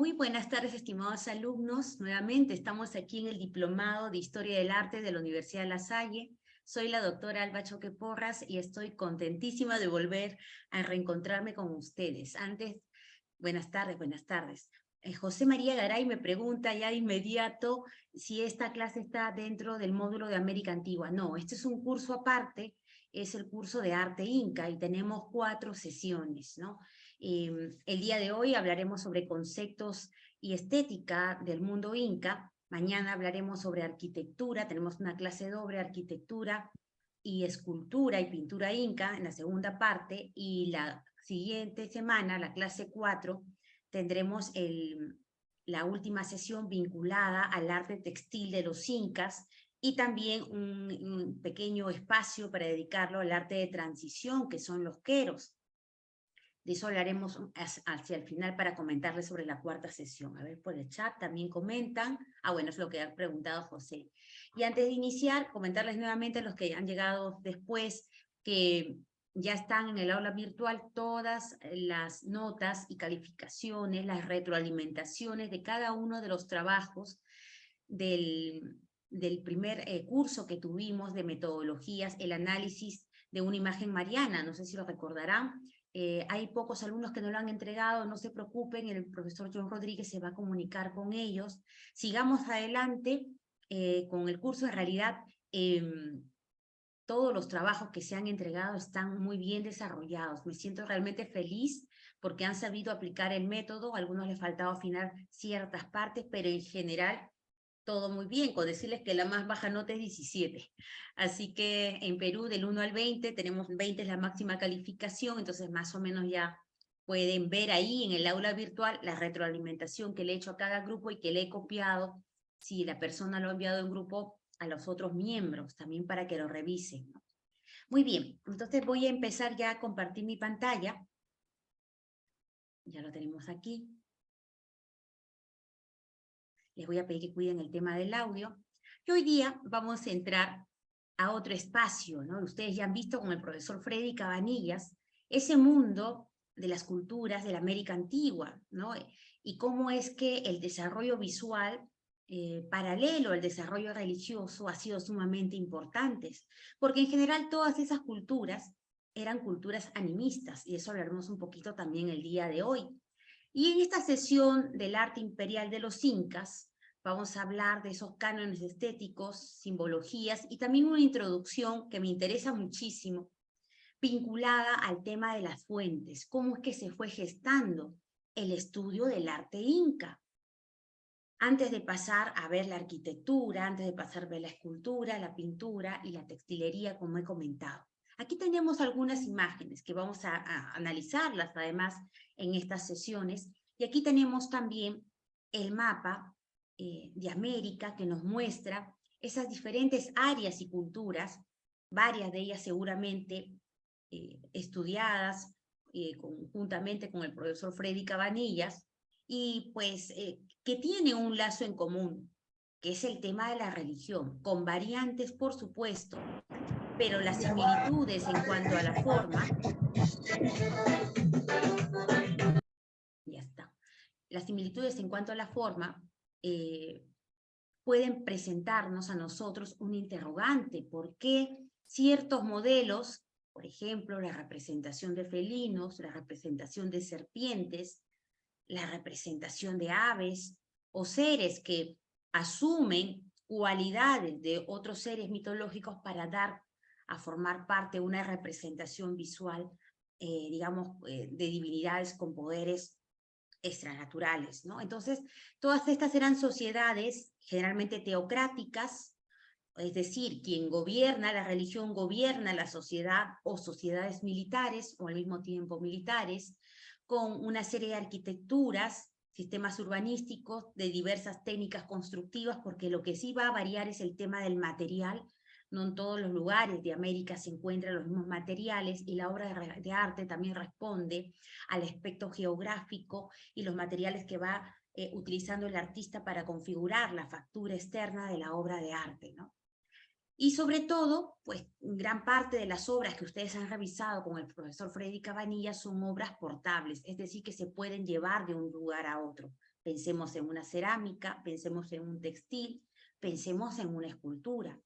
Muy buenas tardes, estimados alumnos. Nuevamente estamos aquí en el Diplomado de Historia del Arte de la Universidad de La Salle. Soy la doctora Alba Choque Porras y estoy contentísima de volver a reencontrarme con ustedes. Buenas tardes, buenas tardes. José María Garay me pregunta ya de inmediato si esta clase está dentro del módulo de América Antigua. No, este es un curso aparte, es el curso de Arte Inca y tenemos 4 sesiones, ¿no? El día de hoy hablaremos sobre conceptos y estética del mundo inca. Mañana hablaremos sobre arquitectura, tenemos una clase doble, arquitectura y escultura y pintura inca en la segunda parte, y la siguiente semana, la clase 4, tendremos la última sesión vinculada al arte textil de los incas y también un pequeño espacio para dedicarlo al arte de transición, que son los queros. De eso hablaremos hacia el final para comentarles sobre la 4ª sesión. A ver, por el chat también comentan. Bueno, es lo que ha preguntado José. Y antes de iniciar, comentarles nuevamente a los que han llegado después que ya están en el aula virtual todas las notas y calificaciones, las retroalimentaciones de cada uno de los trabajos del primer curso que tuvimos de metodologías, el análisis de una imagen mariana. No sé si lo recordarán. Hay pocos alumnos que no lo han entregado, no se preocupen, el profesor John Rodríguez se va a comunicar con ellos. Sigamos adelante con el curso. En realidad, todos los trabajos que se han entregado están muy bien desarrollados. Me siento realmente feliz porque han sabido aplicar el método. A algunos les faltaba afinar ciertas partes, pero en general todo muy bien, con decirles que la más baja nota es 17. Así que en Perú del 1 al 20, tenemos 20 es la máxima calificación, entonces más o menos ya pueden ver ahí en el aula virtual la retroalimentación que le he hecho a cada grupo y que le he copiado, si la persona lo ha enviado en grupo, a los otros miembros, también para que lo revisen, ¿no? Muy bien, entonces voy a empezar ya a compartir mi pantalla. Ya lo tenemos aquí. Les voy a pedir que cuiden el tema del audio. Y hoy día vamos a entrar a otro espacio, ¿no? Ustedes ya han visto con el profesor Freddy Cabanillas ese mundo de las culturas de la América Antigua, ¿no? Y cómo es que el desarrollo visual paralelo al desarrollo religioso ha sido sumamente importante, porque en general todas esas culturas eran culturas animistas, y eso hablaremos un poquito también el día de hoy. Y en esta sesión del arte imperial de los incas, vamos a hablar de esos cánones estéticos, simbologías, y también una introducción que me interesa muchísimo, vinculada al tema de las fuentes, cómo es que se fue gestando el estudio del arte inca. Antes de pasar a ver la arquitectura, antes de pasar a ver la escultura, la pintura y la textilería, como he comentado. Aquí tenemos algunas imágenes que vamos a analizarlas además en estas sesiones, y aquí tenemos también el mapa de América que nos muestra esas diferentes áreas y culturas, varias de ellas seguramente estudiadas conjuntamente con el profesor Freddy Cabanillas, y pues que tiene un lazo en común, que es el tema de la religión, con variantes por supuesto, pero las similitudes en cuanto a la forma, ya está, las similitudes en cuanto a la forma pueden presentarnos a nosotros un interrogante: ¿por qué ciertos modelos, por ejemplo, la representación de felinos, la representación de serpientes, la representación de aves o seres que asumen cualidades de otros seres mitológicos para dar a formar parte de una representación visual, digamos, de divinidades con poderes extranaturales, ¿no? Entonces, todas estas eran sociedades generalmente teocráticas, es decir, quien gobierna, la religión gobierna la sociedad, o sociedades militares, o al mismo tiempo militares, con una serie de arquitecturas, sistemas urbanísticos de diversas técnicas constructivas, porque lo que sí va a variar es el tema del material. No en todos los lugares de América se encuentran los mismos materiales, y la obra de arte también responde al aspecto geográfico y los materiales que va utilizando el artista para configurar la factura externa de la obra de arte, ¿no? Y sobre todo, pues gran parte de las obras que ustedes han revisado con el profesor Freddy Cabanilla son obras portables, es decir, que se pueden llevar de un lugar a otro. Pensemos en una cerámica, pensemos en un textil, pensemos en una escultura,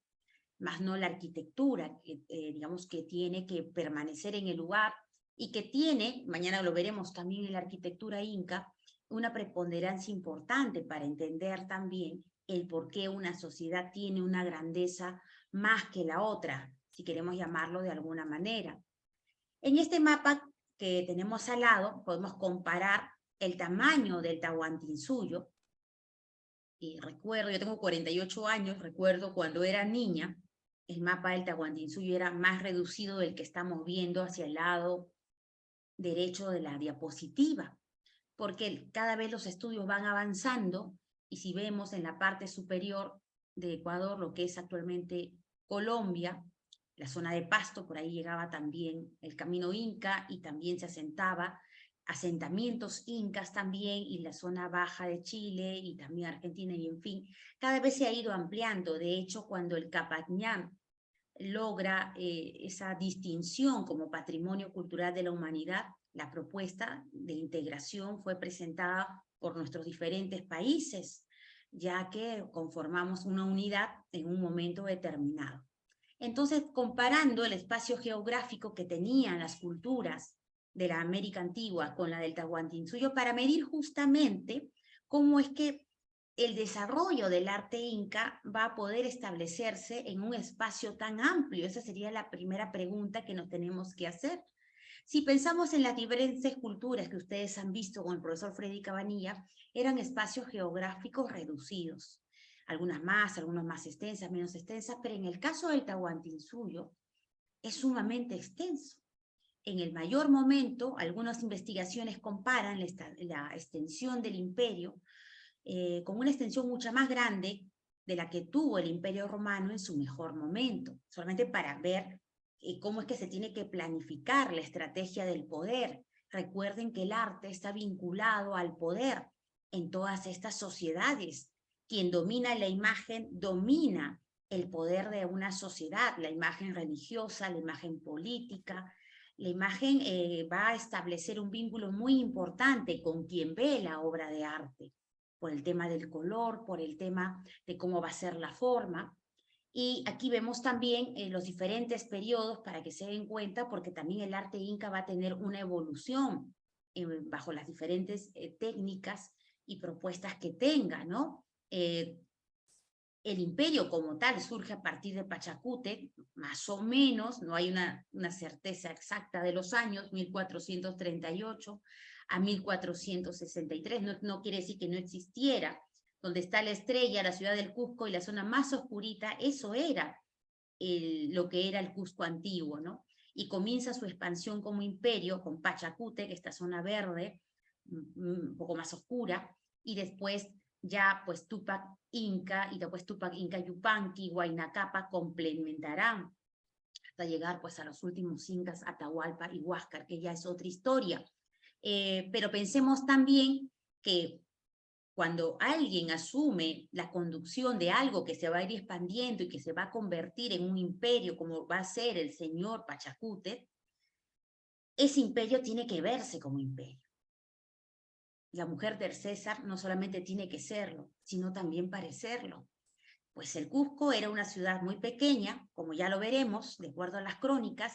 más no la arquitectura, digamos que tiene que permanecer en el lugar y que tiene, mañana lo veremos también en la arquitectura inca, una preponderancia importante para entender también el por qué una sociedad tiene una grandeza más que la otra, si queremos llamarlo de alguna manera. En este mapa que tenemos al lado, podemos comparar el tamaño del Tahuantinsuyo. Y recuerdo, yo tengo 48 años, recuerdo cuando era niña, el mapa del Tahuantinsuyo era más reducido del que estamos viendo hacia el lado derecho de la diapositiva, porque cada vez los estudios van avanzando, y si vemos en la parte superior de Ecuador, lo que es actualmente Colombia, la zona de Pasto, por ahí llegaba también el camino inca y también se asentaba, asentamientos incas también, y la zona baja de Chile y también Argentina, y en fin, cada vez se ha ido ampliando. De hecho, cuando el Capañán logra esa distinción como patrimonio cultural de la humanidad, la propuesta de integración fue presentada por nuestros diferentes países, ya que conformamos una unidad en un momento determinado. Entonces, comparando el espacio geográfico que tenían las culturas de la América Antigua con la del Tahuantinsuyo, para medir justamente cómo es que el desarrollo del arte inca va a poder establecerse en un espacio tan amplio. Esa sería la primera pregunta que nos tenemos que hacer. Si pensamos en las diferentes culturas que ustedes han visto con el profesor Freddy Cabanilla, eran espacios geográficos reducidos. Algunas más extensas, menos extensas, pero en el caso del Tahuantinsuyo es sumamente extenso. En el mayor momento, algunas investigaciones comparan la extensión del imperio con una extensión mucho más grande de la que tuvo el Imperio Romano en su mejor momento, solamente para ver cómo es que se tiene que planificar la estrategia del poder. Recuerden que el arte está vinculado al poder en todas estas sociedades. Quien domina la imagen domina el poder de una sociedad, la imagen religiosa, la imagen política. La imagen va a establecer un vínculo muy importante con quien ve la obra de arte, por el tema del color, por el tema de cómo va a ser la forma. Y aquí vemos también los diferentes periodos para que se den cuenta, porque también el arte inca va a tener una evolución bajo las diferentes técnicas y propuestas que tenga, ¿no? El imperio como tal surge a partir de Pachacútec, más o menos, no hay una certeza exacta de los años, 1438 a 1463, no quiere decir que no existiera. Donde está la estrella, la ciudad del Cusco y la zona más oscurita, eso era lo que era el Cusco antiguo, ¿no? Y comienza su expansión como imperio con Pachacútec, esta zona verde, un poco más oscura, y después ya pues Tupac Inca y después Tupac Inca Yupanqui, Huayna Capac complementarán hasta llegar pues a los últimos incas, Atahualpa y Huáscar, que ya es otra historia. Pero pensemos también que cuando alguien asume la conducción de algo que se va a ir expandiendo y que se va a convertir en un imperio, como va a ser el señor Pachacútec, ese imperio tiene que verse como imperio. La mujer del César no solamente tiene que serlo, sino también parecerlo. Pues el Cusco era una ciudad muy pequeña, como ya lo veremos, de acuerdo a las crónicas,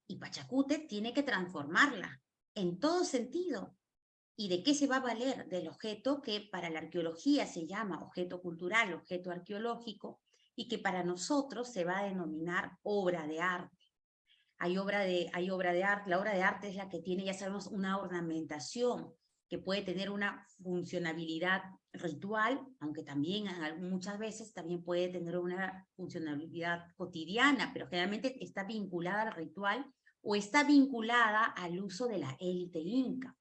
y Pachacútec tiene que transformarla en todo sentido. ¿Y de qué se va a valer? Del objeto que para la arqueología se llama objeto cultural, objeto arqueológico, y que para nosotros se va a denominar obra de arte. Hay obra de arte, la obra de arte es la que tiene, ya sabemos, una ornamentación, que puede tener una funcionalidad ritual, aunque también muchas veces también puede tener una funcionalidad cotidiana, pero generalmente está vinculada al ritual o está vinculada al uso de la élite inca.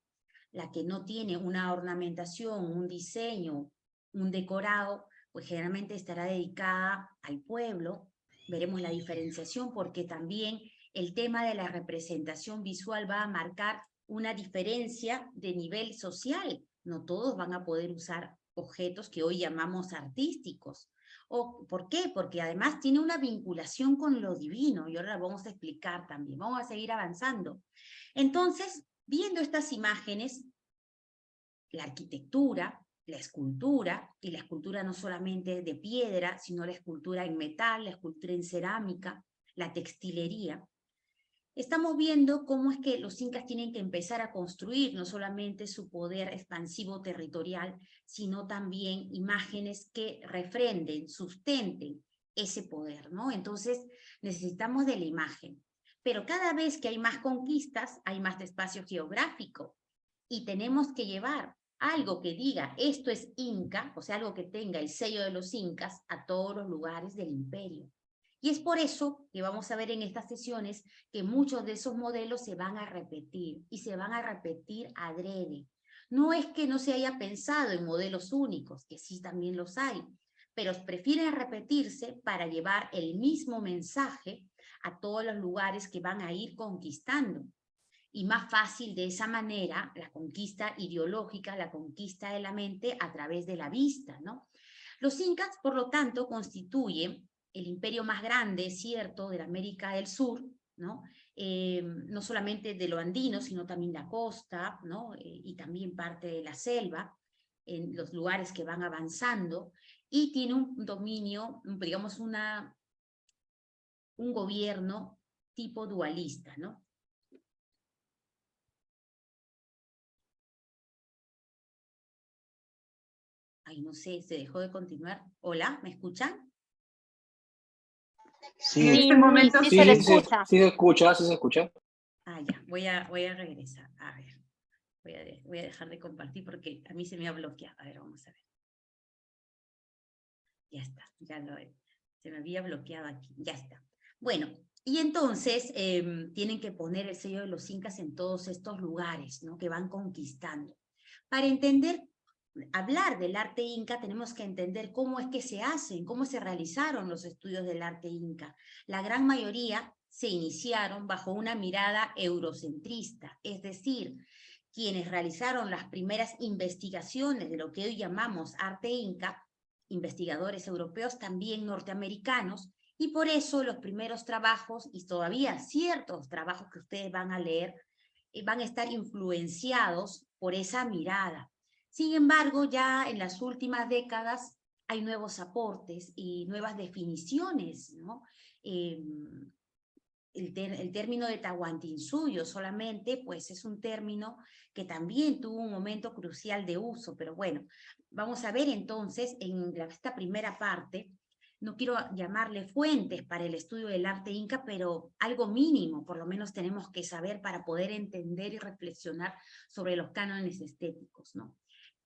La que no tiene una ornamentación, un diseño, un decorado, pues generalmente estará dedicada al pueblo. Veremos la diferenciación porque también el tema de la representación visual va a marcar una diferencia de nivel social. No todos van a poder usar objetos que hoy llamamos artísticos, ¿Por qué? Porque además tiene una vinculación con lo divino, y ahora lo vamos a explicar también. Vamos a seguir avanzando. Entonces, viendo estas imágenes, la arquitectura, la escultura, y la escultura no solamente de piedra, sino la escultura en metal, la escultura en cerámica, la textilería, estamos viendo cómo es que los incas tienen que empezar a construir no solamente su poder expansivo territorial, sino también imágenes que refrenden, sustenten ese poder, ¿no? Entonces necesitamos de la imagen. Pero cada vez que hay más conquistas, hay más espacio geográfico, y tenemos que llevar algo que diga esto es inca, o sea, algo que tenga el sello de los incas a todos los lugares del imperio. Y es por eso que vamos a ver en estas sesiones que muchos de esos modelos se van a repetir, y se van a repetir adrede. No es que no se haya pensado en modelos únicos, que sí también los hay, pero prefieren repetirse para llevar el mismo mensaje a todos los lugares que van a ir conquistando. Y más fácil de esa manera la conquista ideológica, la conquista de la mente a través de la vista, ¿no? Los incas, por lo tanto, constituyen el imperio más grande, cierto, de la América del Sur, ¿no? No solamente de lo andino, sino también la costa, ¿no? Y también parte de la selva, en los lugares que van avanzando, y tiene un dominio, digamos, un gobierno tipo dualista, ¿no? Ay, no sé, se dejó de continuar. Hola, ¿me escuchan? En Sí, este momento sí se le escucha. sí se escucha, sí se escucha. Ah, ya, voy a regresar. A ver, voy a dejar de compartir porque a mí se me ha bloqueado. A ver, vamos a ver. Ya está, se me había bloqueado aquí, ya está. Bueno, y entonces tienen que poner el sello de los incas en todos estos lugares, ¿no? Que van conquistando. Para entender, hablar del arte inca, tenemos que entender cómo es que se hacen, cómo se realizaron los estudios del arte inca. La gran mayoría se iniciaron bajo una mirada eurocentrista, es decir, quienes realizaron las primeras investigaciones de lo que hoy llamamos arte inca, investigadores europeos, también norteamericanos, y por eso los primeros trabajos, y todavía ciertos trabajos que ustedes van a leer, van a estar influenciados por esa mirada. Sin embargo, ya en las últimas décadas hay nuevos aportes y nuevas definiciones, ¿no? El término de Tahuantinsuyo solamente, pues es un término que también tuvo un momento crucial de uso, pero bueno, vamos a ver entonces en esta primera parte, no quiero llamarle fuentes para el estudio del arte inca, pero algo mínimo por lo menos tenemos que saber para poder entender y reflexionar sobre los cánones estéticos, ¿no?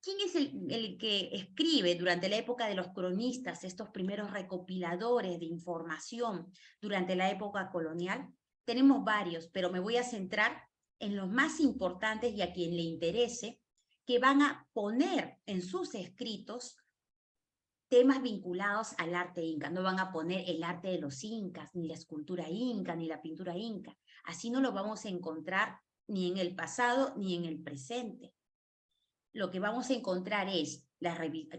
¿Quién es el que escribe durante la época de los cronistas, estos primeros recopiladores de información durante la época colonial? Tenemos varios, pero me voy a centrar en los más importantes y a quien le interese, que van a poner en sus escritos temas vinculados al arte inca. No van a poner el arte de los incas, ni la escultura inca, ni la pintura inca. Así no lo vamos a encontrar ni en el pasado ni en el presente. Lo que vamos a encontrar es,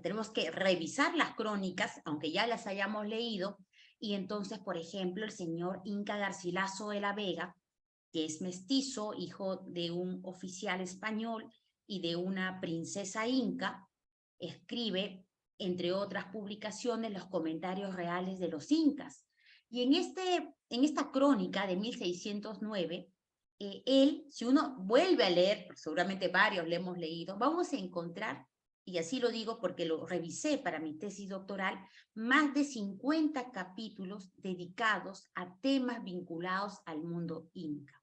tenemos que revisar las crónicas, aunque ya las hayamos leído, y entonces, por ejemplo, el señor Inca Garcilaso de la Vega, que es mestizo, hijo de un oficial español y de una princesa inca, escribe, entre otras publicaciones, los comentarios reales de los incas. Y en esta crónica de 1609, él, si uno vuelve a leer, seguramente varios le hemos leído, vamos a encontrar, y así lo digo porque lo revisé para mi tesis doctoral, más de 50 capítulos dedicados a temas vinculados al mundo inca.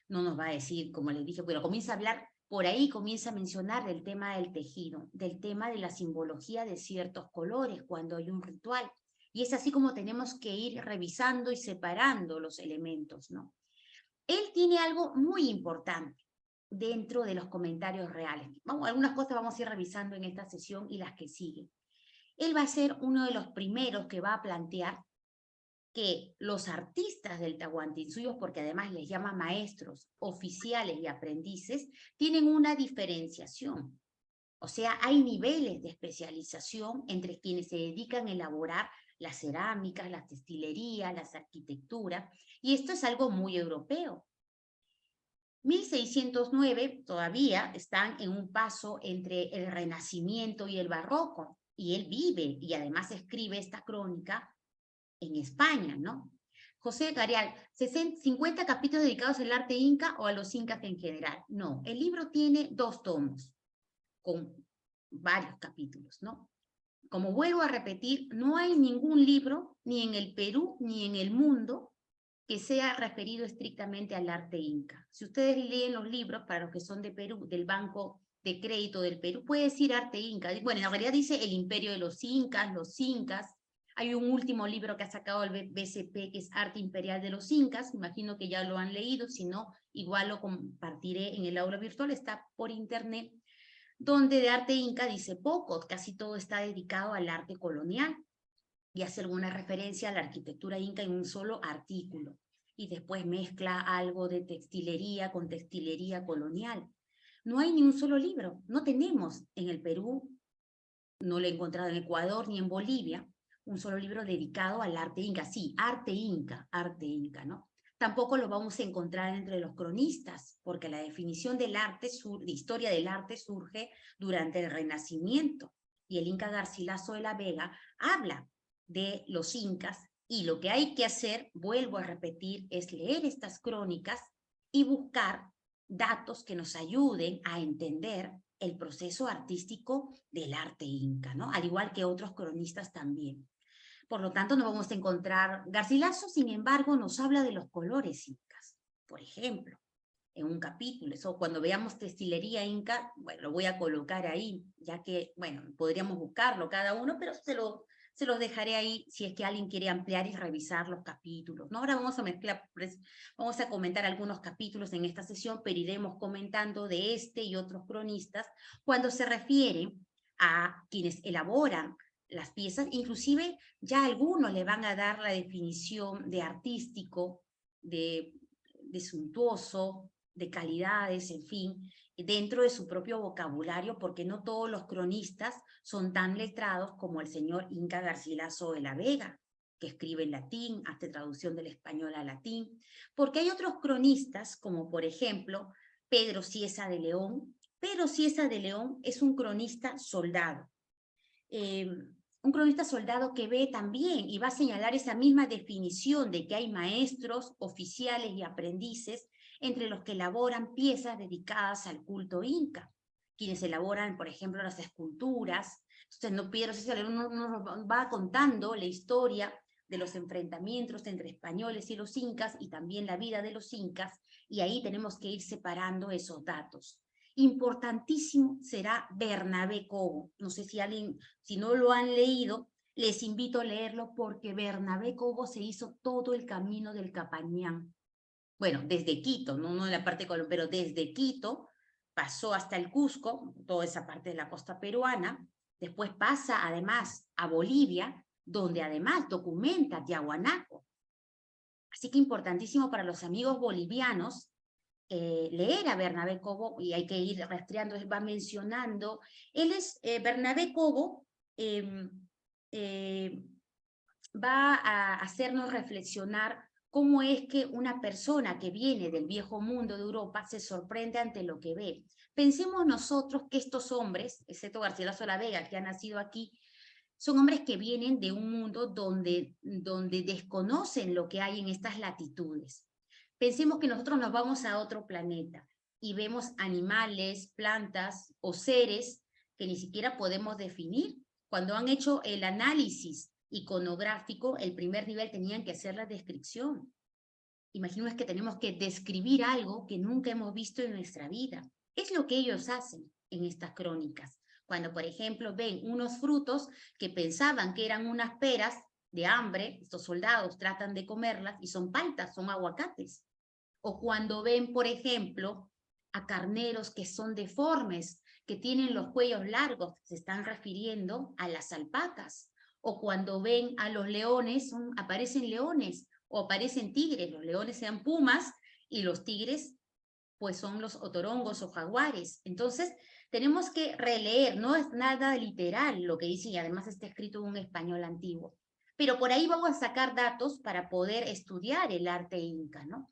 No nos va a decir, como les dije, pero comienza a hablar, por ahí comienza a mencionar del tema del tejido, del tema de la simbología de ciertos colores cuando hay un ritual. Y es así como tenemos que ir revisando y separando los elementos, ¿no? Él tiene algo muy importante dentro de los comentarios reales. Algunas cosas vamos a ir revisando en esta sesión y las que siguen. Él va a ser uno de los primeros que va a plantear que los artistas del Tahuantinsuyo, porque además les llama maestros, oficiales y aprendices, tienen una diferenciación. O sea, hay niveles de especialización entre quienes se dedican a elaborar las cerámicas, la textilería, las arquitecturas, y esto es algo muy europeo. 1609 todavía están en un paso entre el Renacimiento y el Barroco, y él vive y además escribe esta crónica en España, ¿no? José Garial, 50 capítulos dedicados al arte inca o a los incas en general. No, el libro tiene 2 tomos con varios capítulos, ¿no? Como vuelvo a repetir, no hay ningún libro, ni en el Perú, ni en el mundo, que sea referido estrictamente al arte inca. Si ustedes leen los libros, para los que son de Perú, del Banco de Crédito del Perú, puede decir arte inca. Bueno, en realidad dice el imperio de los incas. Hay un último libro que ha sacado el BCP, que es Arte Imperial de los Incas. Imagino que ya lo han leído, si no, igual lo compartiré en el aula virtual, está por internet, donde de arte inca dice poco, casi todo está dedicado al arte colonial y hace alguna referencia a la arquitectura inca en un solo artículo. Y después mezcla algo de textilería con textilería colonial. No hay ni un solo libro, no tenemos en el Perú, no lo he encontrado en Ecuador ni en Bolivia, un solo libro dedicado al arte inca. Sí, arte inca, ¿no? Tampoco lo vamos a encontrar entre los cronistas, porque la definición del arte, de historia del arte, surge durante el Renacimiento. Y el inca Garcilaso de la Vega habla de los incas, y lo que hay que hacer, vuelvo a repetir, es leer estas crónicas y buscar datos que nos ayuden a entender el proceso artístico del arte inca, ¿no? Al igual que otros cronistas también. Por lo tanto, no vamos a encontrar... Garcilaso, sin embargo, nos habla de los colores incas, por ejemplo, en un capítulo. Eso, cuando veamos textilería inca, bueno, lo voy a colocar ahí, ya que, bueno, podríamos buscarlo cada uno, pero se los dejaré ahí si es que alguien quiere ampliar y revisar los capítulos, ¿no? Ahora vamos a mezclar, vamos a comentar algunos capítulos en esta sesión, pero iremos comentando de este y otros cronistas cuando se refiere a quienes elaboran las piezas, inclusive ya algunos le van a dar la definición de artístico, de suntuoso, de calidades, en fin, dentro de su propio vocabulario, porque no todos los cronistas son tan letrados como el señor Inca Garcilaso de la Vega, que escribe en latín, hace traducción del español al latín, porque hay otros cronistas, como por ejemplo Pedro Cieza de León. Pedro Cieza de León es un cronista soldado, un cronista soldado que ve también y va a señalar esa misma definición de que hay maestros, oficiales y aprendices entre los que elaboran piezas dedicadas al culto inca, quienes elaboran, por ejemplo, las esculturas. Entonces, no Pedro César nos va contando la historia de los enfrentamientos entre españoles y los incas y también la vida de los incas, y ahí tenemos que ir separando esos datos. Importantísimo será Bernabé Cobo. No sé si alguien, si no lo han leído, les invito a leerlo porque Bernabé Cobo se hizo todo el camino del Capañán. Bueno, desde Quito, no en la parte colombiana, pero desde Quito pasó hasta el Cusco, toda esa parte de la costa peruana, después pasa además a Bolivia, donde además documenta Tiahuanaco. Así que importantísimo para los amigos bolivianos leer a Bernabé Cobo, y hay que ir rastreando, va mencionando. Bernabé Cobo va a hacernos reflexionar cómo es que una persona que viene del viejo mundo de Europa se sorprende ante lo que ve. Pensemos nosotros que estos hombres, excepto Garcilaso de la Vega, que ha nacido aquí, son hombres que vienen de un mundo donde desconocen lo que hay en estas latitudes. Pensemos que nosotros nos vamos a otro planeta y vemos animales, plantas o seres que ni siquiera podemos definir. Cuando han hecho el análisis iconográfico, el primer nivel tenían que hacer la descripción. Imaginemos que tenemos que describir algo que nunca hemos visto en nuestra vida. Es lo que ellos hacen en estas crónicas. Cuando, por ejemplo, ven unos frutos que pensaban que eran unas peras de hambre, estos soldados tratan de comerlas y son paltas, son aguacates. O cuando ven, por ejemplo, a carneros que son deformes, que tienen los cuellos largos, se están refiriendo a las alpacas. O cuando ven a los leones, aparecen leones o aparecen tigres. Los leones sean pumas y los tigres pues son los otorongos o jaguares. Entonces, tenemos que releer, no es nada literal lo que dice, y además está escrito en un español antiguo. Pero por ahí vamos a sacar datos para poder estudiar el arte inca, ¿no?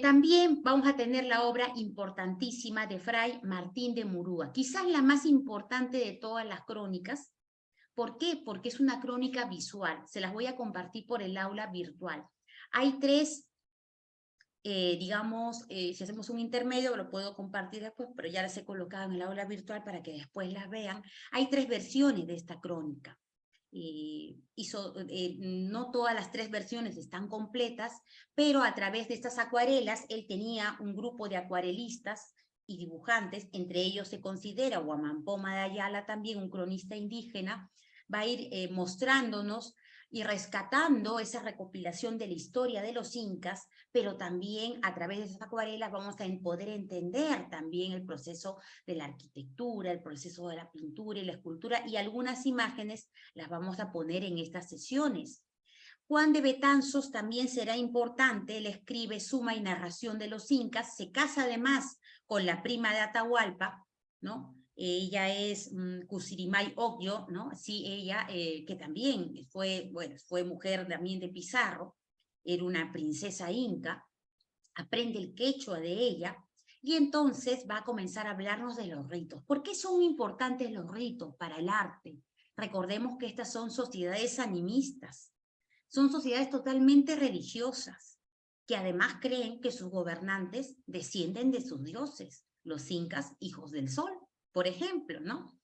También vamos a tener la obra importantísima de Fray Martín de Murúa, quizás la más importante de todas las crónicas. ¿Por qué? Porque es una crónica visual. Se las voy a compartir por el aula virtual. Hay tres, digamos, si hacemos un intermedio, lo puedo compartir después, pero ya las he colocado en el aula virtual para que después las vean. Hay tres versiones de esta crónica. No todas las tres versiones están completas, pero a través de estas acuarelas, él tenía un grupo de acuarelistas y dibujantes, entre ellos se considera Huamampoma de Ayala, también un cronista indígena, va a ir mostrándonos y rescatando esa recopilación de la historia de los incas, pero también a través de esas acuarelas vamos a poder entender también el proceso de la arquitectura, el proceso de la pintura y la escultura, y algunas imágenes las vamos a poner en estas sesiones. Juan de Betanzos también será importante, él escribe Suma y narración de los incas, se casa además con la prima de Atahualpa, ¿no? Ella es Cusirimay Oglio, ¿no? Sí, ella, que también fue, bueno, fue mujer también de Pizarro, era una princesa inca, aprende el quechua de ella, y entonces va a comenzar a hablarnos de los ritos. ¿Por qué son importantes los ritos para el arte? Recordemos que estas son sociedades animistas, son sociedades totalmente religiosas, que además creen que sus gobernantes descienden de sus dioses, los incas, hijos del sol, por ejemplo, ¿no?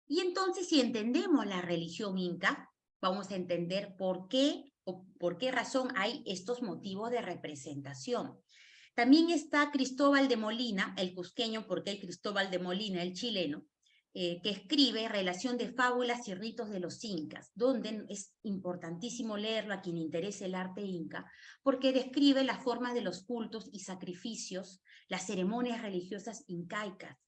Y entonces, si entendemos la religión inca, vamos a entender por qué o por qué razón hay estos motivos de representación. También está Cristóbal de Molina, el cusqueño, porque hay Cristóbal de Molina, el chileno, que escribe Relación de fábulas y ritos de los incas, donde es importantísimo leerlo a quien interese el arte inca, porque describe las formas de los cultos y sacrificios, las ceremonias religiosas incaicas,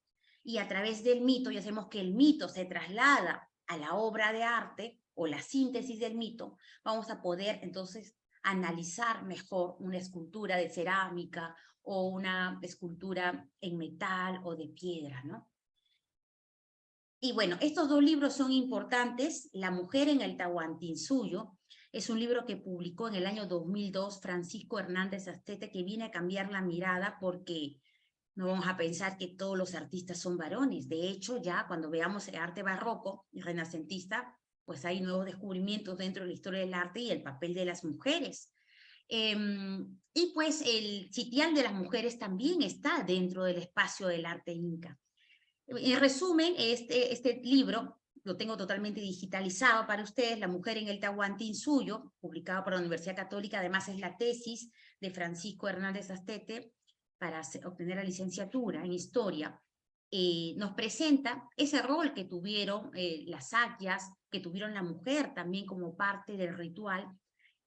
y a través del mito, ya sabemos que el mito se traslada a la obra de arte, o la síntesis del mito, vamos a poder entonces analizar mejor una escultura de cerámica o una escultura en metal o de piedra, ¿no? Y bueno, estos dos libros son importantes. La mujer en el Tahuantinsuyo es un libro que publicó en el año 2002 Francisco Hernández Astete, que viene a cambiar la mirada porque no vamos a pensar que todos los artistas son varones. De hecho, ya cuando veamos el arte barroco y renacentista, pues hay nuevos descubrimientos dentro de la historia del arte y el papel de las mujeres. Y pues el sitial de las mujeres también está dentro del espacio del arte inca. En resumen, este libro lo tengo totalmente digitalizado para ustedes, La mujer en el Tahuantinsuyo, publicado por la Universidad Católica, además es la tesis de Francisco Hernández Astete para obtener la licenciatura en Historia. Nos presenta ese rol que tuvieron las sakyas, que tuvieron la mujer también como parte del ritual,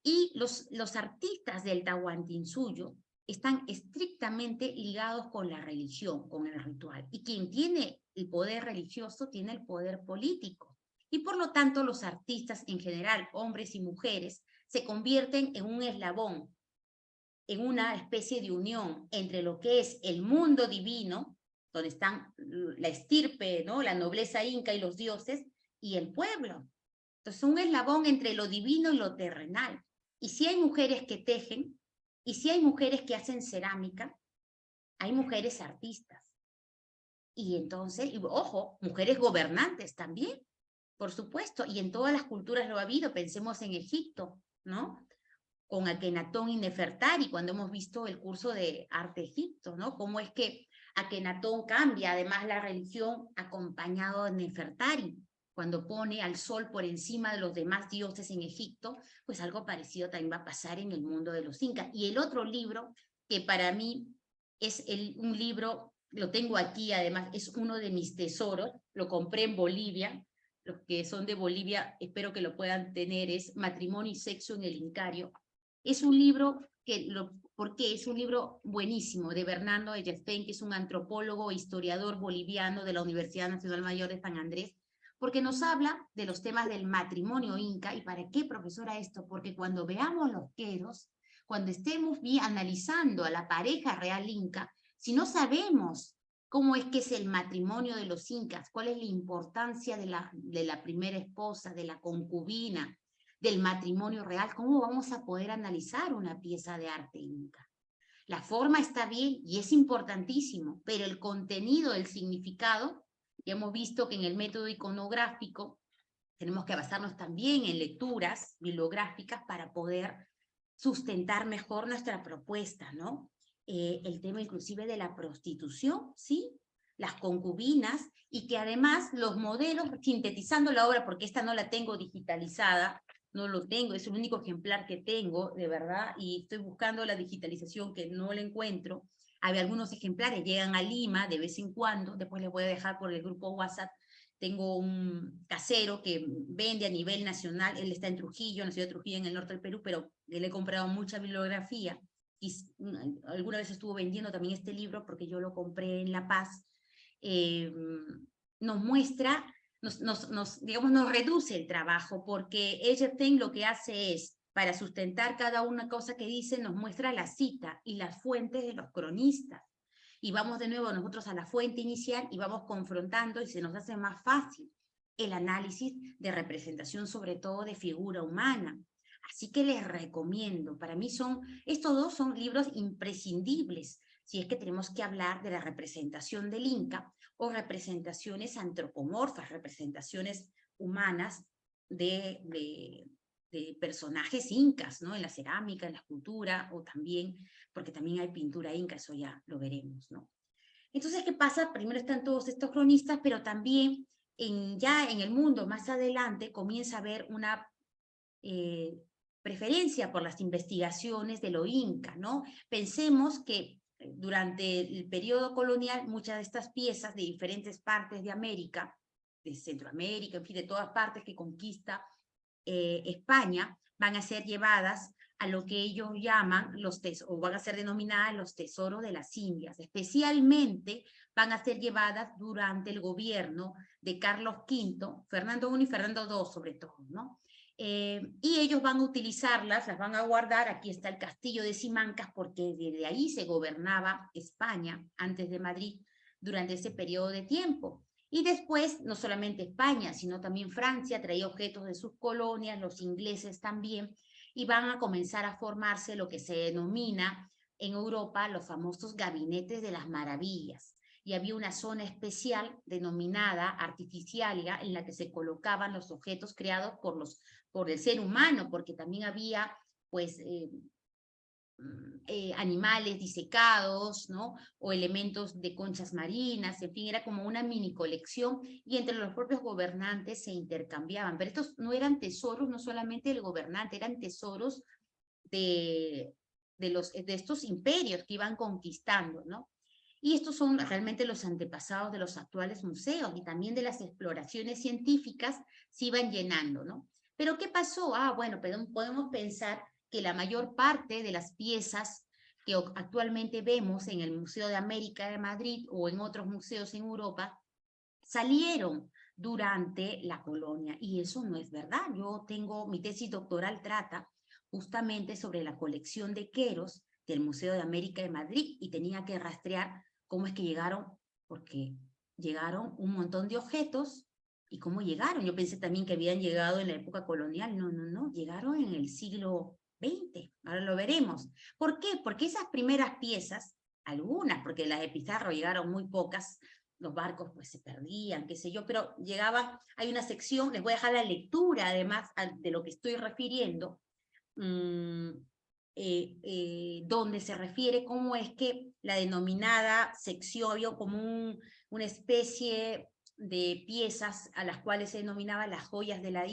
y los artistas del Tahuantinsuyo están estrictamente ligados con la religión, con el ritual. Y quien tiene el poder religioso tiene el poder político. Y por lo tanto los artistas en general, hombres y mujeres, se convierten en un eslabón, en una especie de unión entre lo que es el mundo divino, donde están la estirpe, ¿no? La nobleza inca y los dioses, y el pueblo. Entonces, un eslabón entre lo divino y lo terrenal. Y si hay mujeres que tejen, y si hay mujeres que hacen cerámica, hay mujeres artistas. Y entonces, ojo, mujeres gobernantes también, por supuesto, y en todas las culturas lo ha habido. Pensemos en Egipto, ¿no? Con Akenatón y Nefertari, cuando hemos visto el curso de arte egipto, ¿no? Cómo es que Akenatón cambia además la religión acompañado de Nefertari, cuando pone al sol por encima de los demás dioses en Egipto, pues algo parecido también va a pasar en el mundo de los incas. Y el otro libro, que para mí es un libro, lo tengo aquí además, es uno de mis tesoros, lo compré en Bolivia, los que son de Bolivia espero que lo puedan tener, es Matrimonio y Sexo en el Incario. Es un libro porque es un libro buenísimo de Bernardo Eyerstein, que es un antropólogo e historiador boliviano de la Universidad Nacional Mayor de San Andrés, porque nos habla de los temas del matrimonio inca. ¿Y para qué, profesora, esto? Porque cuando veamos los queros, cuando estemos analizando a la pareja real inca, Si no sabemos cómo es que es el matrimonio de los incas, cuál es la importancia de la primera esposa, de la concubina, del matrimonio real, ¿cómo vamos a poder analizar una pieza de arte inca? La forma está bien y es importantísimo, pero el contenido, el significado, ya hemos visto que en el método iconográfico tenemos que basarnos también en lecturas bibliográficas para poder sustentar mejor nuestra propuesta, ¿no? El tema inclusive de la prostitución, ¿sí? Las concubinas, y que además los modelos, sintetizando la obra, porque esta no la tengo digitalizada, no lo tengo, es el único ejemplar que tengo, de verdad, y estoy buscando la digitalización que no la encuentro. Hay algunos ejemplares, llegan a Lima de vez en cuando, después les voy a dejar por el grupo WhatsApp. Tengo un casero que vende a nivel nacional, él está en Trujillo, en la ciudad de Trujillo, en el norte del Perú, pero le he comprado mucha bibliografía, y alguna vez estuvo vendiendo también este libro porque yo lo compré en La Paz. Nos muestra, digamos, nos reduce el trabajo, porque Egerton lo que hace es, para sustentar cada una cosa que dice, nos muestra la cita y las fuentes de los cronistas. Y vamos de nuevo nosotros a la fuente inicial y vamos confrontando, y se nos hace más fácil el análisis de representación, sobre todo de figura humana. Así que les recomiendo, para mí estos dos son libros imprescindibles, si es que tenemos que hablar de la representación del Inca, o representaciones antropomorfas, representaciones humanas de personajes incas, ¿no? En la cerámica, en la escultura, o también, porque también hay pintura inca, eso ya lo veremos, ¿no? Entonces, ¿qué pasa? Primero están todos estos cronistas, pero también ya en el mundo más adelante comienza a haber una preferencia por las investigaciones de lo inca, ¿no? Pensemos que durante el periodo colonial, muchas de estas piezas de diferentes partes de América, de Centroamérica, en fin, de todas partes que conquista España, van a ser llevadas a lo que ellos llaman o van a ser denominadas los tesoros de las Indias. Especialmente van a ser llevadas durante el gobierno de Carlos V, Fernando I y Fernando II sobre todo, ¿no? Y ellos van a utilizarlas, las van a guardar. Aquí está el castillo de Simancas, porque desde ahí se gobernaba España, antes de Madrid, durante ese periodo de tiempo. Y después, no solamente España, sino también Francia traía objetos de sus colonias, los ingleses también, y van a comenzar a formarse lo que se denomina en Europa los famosos gabinetes de las maravillas. Y había una zona especial denominada artificialia, en la que se colocaban los objetos creados por el ser humano, porque también había, pues, animales disecados, ¿no? O elementos de conchas marinas, en fin, era como una mini colección, y entre los propios gobernantes se intercambiaban. Pero estos no eran tesoros, no solamente del gobernante, eran tesoros de estos imperios que iban conquistando, ¿no? Y estos son realmente los antepasados de los actuales museos, y también de las exploraciones científicas se iban llenando, ¿no? Pero ¿qué pasó? Bueno, podemos pensar que la mayor parte de las piezas que actualmente vemos en el Museo de América de Madrid o en otros museos en Europa salieron durante la colonia, y eso no es verdad. Mi tesis doctoral trata justamente sobre la colección de Queros del Museo de América de Madrid, y tenía que rastrear cómo es que llegaron, porque llegaron un montón de objetos. ¿Y cómo llegaron? Yo pensé también que habían llegado en la época colonial. No, llegaron en el siglo XX, ahora lo veremos. ¿Por qué? Porque esas primeras piezas, algunas, porque las de Pizarro llegaron muy pocas, los barcos pues se perdían, qué sé yo, pero hay una sección, les voy a dejar la lectura además de lo que estoy refiriendo, donde se refiere cómo es que la denominada sección, había como una especie de piezas a las cuales se denominaba las joyas de las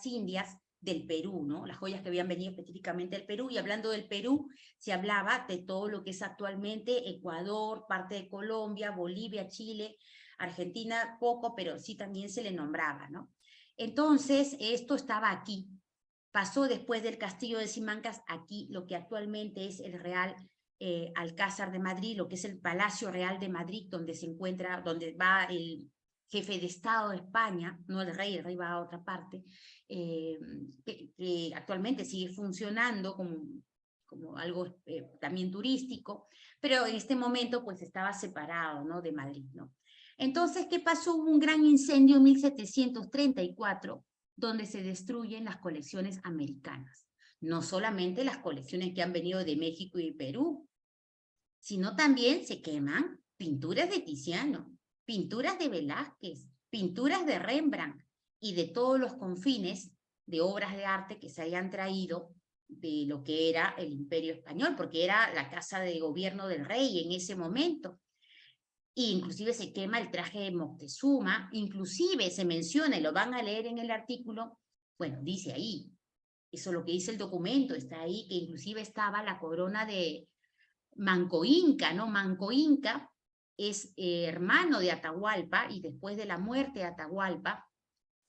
Indias del Perú, ¿no? Las joyas que habían venido específicamente del Perú. Y hablando del Perú, se hablaba de todo lo que es actualmente Ecuador, parte de Colombia, Bolivia, Chile, Argentina, poco, pero sí también se le nombraba, ¿no? Entonces, esto estaba aquí. Pasó después del castillo de Simancas, aquí lo que actualmente es el Real Alcázar de Madrid, lo que es el Palacio Real de Madrid, donde va el jefe de Estado de España, no el rey va a otra parte, que actualmente sigue funcionando como algo también turístico, pero en este momento pues estaba separado, ¿no?, de Madrid, ¿no? Entonces, ¿qué pasó? Hubo un gran incendio en 1734, donde se destruyen las colecciones americanas. No solamente las colecciones que han venido de México y Perú, sino también se queman pinturas de Tiziano, pinturas de Velázquez, pinturas de Rembrandt y de todos los confines de obras de arte que se hayan traído de lo que era el Imperio Español, porque era la casa de gobierno del rey en ese momento. E inclusive se quema el traje de Moctezuma, inclusive se menciona, y lo van a leer en el artículo, bueno, dice ahí, eso es lo que dice el documento, está ahí, que inclusive estaba la corona de Manco Inca, ¿no? Manco Inca es hermano de Atahualpa, y después de la muerte de Atahualpa,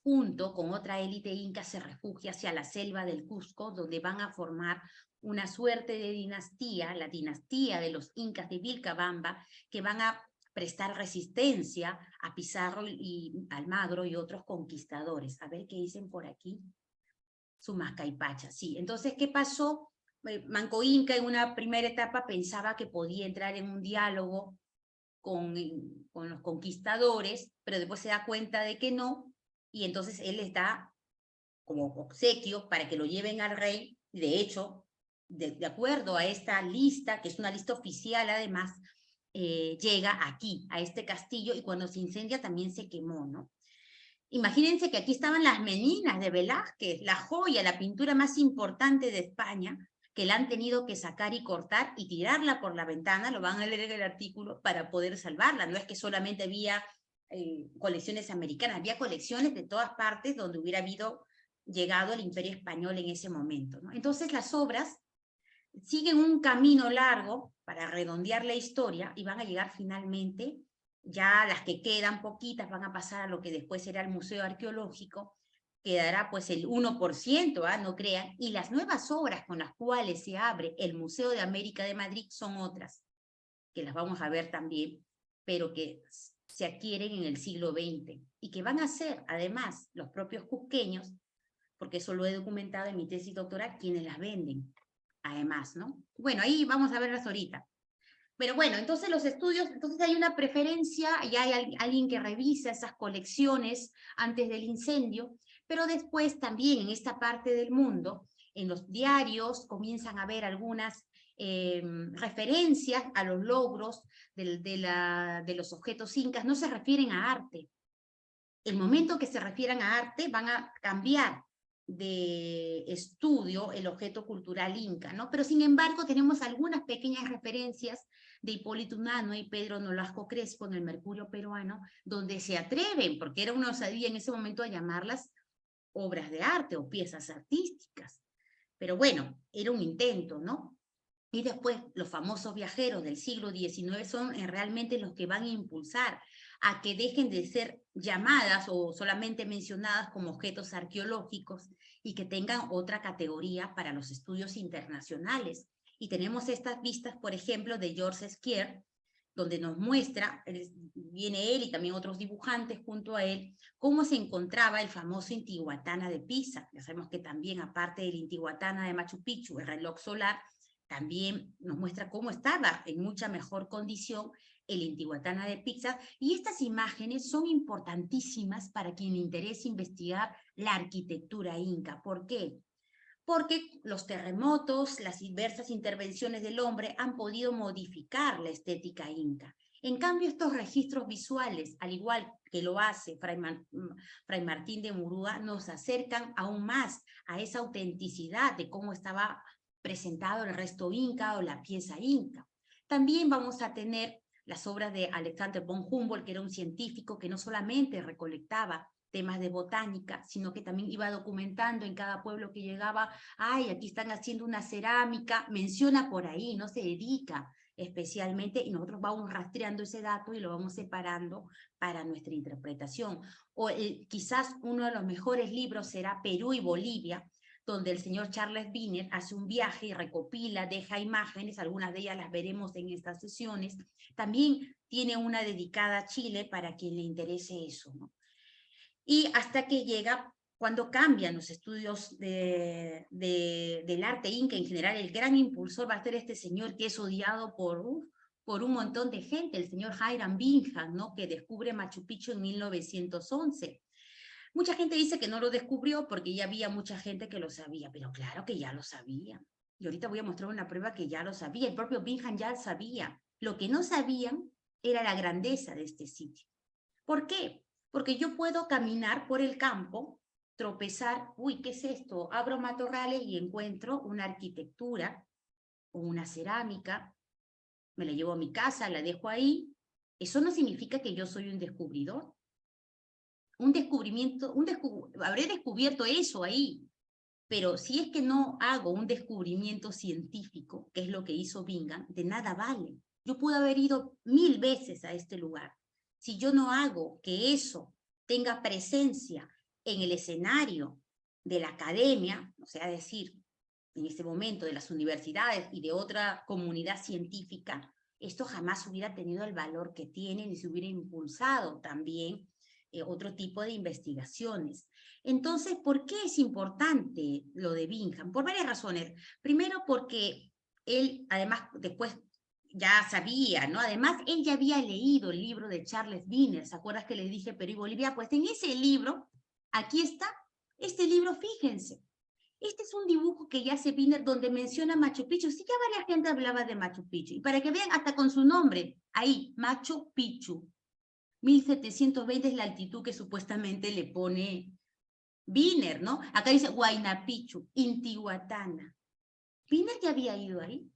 junto con otra élite inca, se refugia hacia la selva del Cusco, donde van a formar una suerte de dinastía, la dinastía de los incas de Vilcabamba, que van a prestar resistencia a Pizarro y Almagro y otros conquistadores. A ver qué dicen por aquí. Sumascaipacha, sí. Entonces, ¿qué pasó? Manco Inca en una primera etapa pensaba que podía entrar en un diálogo con los conquistadores, pero después se da cuenta de que no, y entonces él les da como obsequios para que lo lleven al rey. De hecho, de acuerdo a esta lista, que es una lista oficial además, llega aquí, a este castillo, y cuando se incendia también se quemó, ¿no? Imagínense que aquí estaban las meninas de Velázquez, la joya, la pintura más importante de España, que la han tenido que sacar y cortar y tirarla por la ventana, lo van a leer en el artículo, para poder salvarla. No es que solamente había colecciones americanas, había colecciones de todas partes donde hubiera habido llegado el Imperio Español en ese momento, ¿no? Entonces las obras siguen un camino largo para redondear la historia y van a llegar finalmente, ya las que quedan poquitas van a pasar a lo que después será el Museo Arqueológico, quedará pues el 1%, no crean, y las nuevas obras con las cuales se abre el Museo de América de Madrid son otras, que las vamos a ver también, pero que se adquieren en el siglo XX, y que van a ser además los propios cusqueños, porque eso lo he documentado en mi tesis doctoral, quienes las venden, además, ¿no? Bueno, ahí vamos a verlas ahorita. Pero bueno, entonces los estudios, entonces hay una preferencia, y hay alguien que revisa esas colecciones antes del incendio, pero después también en esta parte del mundo, en los diarios comienzan a haber algunas referencias a los logros de los objetos incas. No se refieren a arte. El momento que se refieran a arte van a cambiar de estudio el objeto cultural inca, ¿no? Pero sin embargo tenemos algunas pequeñas referencias de Hipólito Unanue y Pedro Nolasco Crespo en el Mercurio peruano, donde se atreven, porque era una osadía en ese momento, a llamarlas obras de arte o piezas artísticas. Pero bueno, era un intento, ¿no? Y después los famosos viajeros del siglo XIX son realmente los que van a impulsar a que dejen de ser llamadas o solamente mencionadas como objetos arqueológicos y que tengan otra categoría para los estudios internacionales. Y tenemos estas vistas, por ejemplo, de George Squier, donde nos muestra, viene él y también otros dibujantes junto a él, cómo se encontraba el famoso Intihuatana de Pisa. Ya sabemos que también, aparte del Intihuatana de Machu Picchu, el reloj solar, también nos muestra cómo estaba en mucha mejor condición el Intihuatana de Pisa, y estas imágenes son importantísimas para quien le interese investigar la arquitectura inca. ¿Por qué? Porque los terremotos, las diversas intervenciones del hombre han podido modificar la estética inca. En cambio, estos registros visuales, al igual que lo hace Fray Martín de Murúa, nos acercan aún más a esa autenticidad de cómo estaba presentado el resto inca o la pieza inca. También vamos a tener las obras de Alexander von Humboldt, que era un científico que no solamente recolectaba temas de botánica, sino que también iba documentando en cada pueblo que llegaba, ay, aquí están haciendo una cerámica, menciona por ahí, no se dedica especialmente, y nosotros vamos rastreando ese dato y lo vamos separando para nuestra interpretación. O quizás uno de los mejores libros será Perú y Bolivia, donde el señor Charles Wiener hace un viaje y recopila, deja imágenes, algunas de ellas las veremos en estas sesiones. También tiene una dedicada a Chile para quien le interese eso, ¿no? Y hasta que llega cuando cambian los estudios del arte inca en general, el gran impulsor va a ser este señor que es odiado por un montón de gente, el señor Hiram Bingham, ¿no? Que descubre Machu Picchu en 1911. Mucha gente dice que no lo descubrió porque ya había mucha gente que lo sabía, pero claro que ya lo sabía. Y ahorita voy a mostrar una prueba que ya lo sabía. El propio Bingham ya lo sabía. Lo que no sabían era la grandeza de este sitio. ¿Por qué? Porque yo puedo caminar por el campo, tropezar, uy, ¿qué es esto? Abro matorrales y encuentro una arquitectura o una cerámica, me la llevo a mi casa, la dejo ahí. Eso no significa que yo soy un descubridor. Un descubrimiento, habré descubierto eso ahí, pero si es que no hago un descubrimiento científico, que es lo que hizo Bingham, de nada vale. Yo pude haber ido 1000 veces a este lugar. Si yo no hago que eso tenga presencia en el escenario de la academia, o sea, decir, en este momento de las universidades y de otra comunidad científica, esto jamás hubiera tenido el valor que tiene ni se hubiera impulsado también otro tipo de investigaciones. Entonces, ¿por qué es importante lo de Bingham? Por varias razones. Primero, porque él, además, después ya sabía, ¿no? Además, él ya había leído el libro de Charles Wiener, ¿se acuerdas que le dije Perú y Bolivia? Pues en ese libro, aquí está, este libro, fíjense, este es un dibujo que ya hace Wiener donde menciona Machu Picchu. Sí, ya varias gente hablaba de Machu Picchu. Y para que vean, hasta con su nombre, ahí, Machu Picchu. 1720 es la altitud que supuestamente le pone Wiener, ¿no? Acá dice Huayna Picchu, Intihuatana. Wiener ya había ido ahí,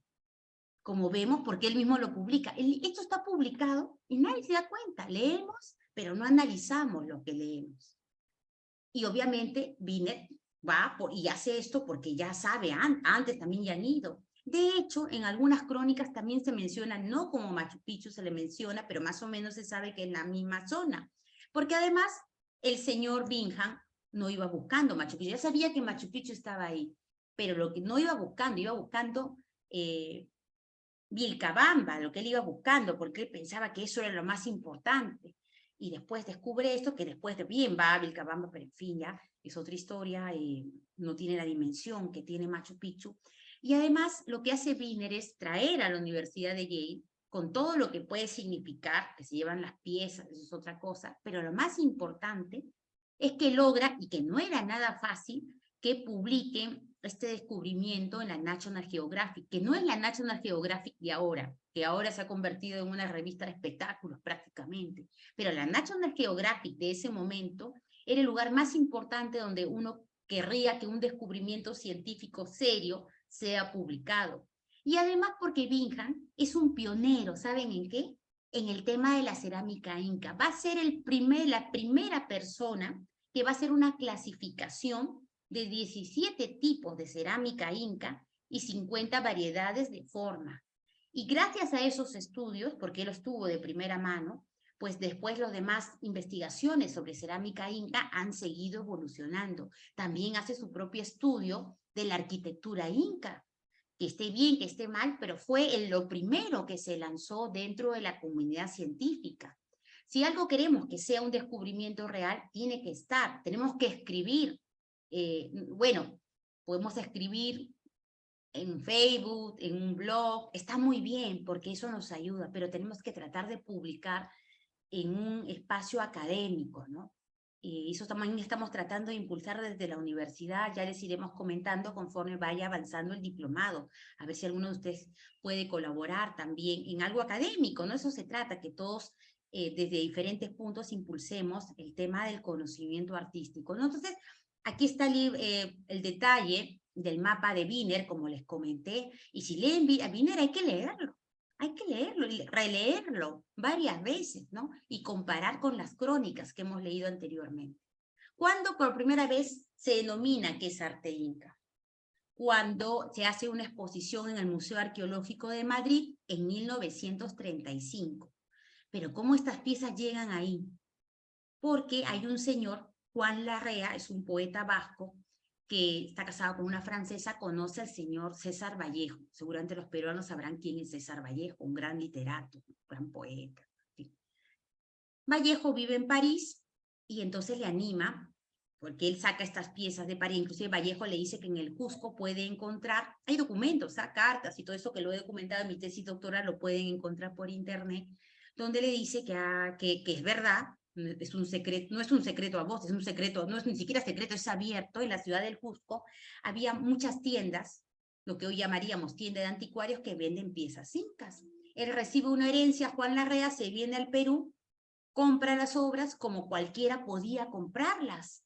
como vemos, porque él mismo lo publica. Esto está publicado y nadie se da cuenta. Leemos, pero no analizamos lo que leemos. Y obviamente Wiener va y hace esto porque ya sabe, antes también ya han ido. De hecho, en algunas crónicas también se menciona, no como Machu Picchu se le menciona, pero más o menos se sabe que en la misma zona. Porque además, el señor Bingham no iba buscando Machu Picchu, ya sabía que Machu Picchu estaba ahí, pero lo que no iba buscando Vilcabamba, lo que él iba buscando, porque él pensaba que eso era lo más importante. Y después descubre esto, que después de bien va a Vilcabamba, pero en fin, ya es otra historia, no tiene la dimensión que tiene Machu Picchu. Y además lo que hace Wiener es traer a la Universidad de Yale, con todo lo que puede significar, que se llevan las piezas, eso es otra cosa, pero lo más importante es que logra, y que no era nada fácil, que publiquen este descubrimiento en la National Geographic, que no es la National Geographic de ahora, que ahora se ha convertido en una revista de espectáculos prácticamente, pero la National Geographic de ese momento era el lugar más importante donde uno querría que un descubrimiento científico serio sea publicado. Y además porque Bingham es un pionero, ¿saben en qué? En el tema de la cerámica inca. Va a ser la primera persona que va a hacer una clasificación de 17 tipos de cerámica inca y 50 variedades de forma. Y gracias a esos estudios, porque él estuvo de primera mano, pues después las demás investigaciones sobre cerámica inca han seguido evolucionando. También hace su propio estudio de la arquitectura inca, que esté bien, que esté mal, pero fue lo primero que se lanzó dentro de la comunidad científica. Si algo queremos que sea un descubrimiento real, tiene que estar, tenemos que escribir. Bueno, podemos escribir en Facebook, en un blog, está muy bien porque eso nos ayuda, pero tenemos que tratar de publicar en un espacio académico, ¿no? Y eso también estamos tratando de impulsar desde la universidad, ya les iremos comentando conforme vaya avanzando el diplomado, a ver si alguno de ustedes puede colaborar también en algo académico, ¿no? Eso se trata, que todos desde diferentes puntos impulsemos el tema del conocimiento artístico, ¿no? Entonces, aquí está el detalle del mapa de Wiener, como les comenté, y si leen a Wiener hay que leerlo. Hay que leerlo y releerlo varias veces, ¿no? Y comparar con las crónicas que hemos leído anteriormente. ¿Cuándo por primera vez se denomina que es arte inca? Cuando se hace una exposición en el Museo Arqueológico de Madrid en 1935. Pero ¿cómo estas piezas llegan ahí? Porque hay un señor, Juan Larrea, es un poeta vasco, que está casado con una francesa, conoce al señor César Vallejo. Seguramente los peruanos sabrán quién es César Vallejo, un gran literato, un gran poeta. ¿Sí? Vallejo vive en París y entonces le anima porque él saca estas piezas de París. Inclusive Vallejo le dice que en el Cusco puede encontrar, hay documentos, cartas y todo eso que lo he documentado en mi tesis doctoral, lo pueden encontrar por internet, donde le dice que es verdad, es un secreto, no es un secreto a voces, es un secreto, no es ni siquiera secreto, es abierto. En la ciudad del Cusco había muchas tiendas, lo que hoy llamaríamos tienda de anticuarios, que venden piezas incas. Él recibe una herencia, Juan Larrea se viene al Perú, compra las obras como cualquiera podía comprarlas.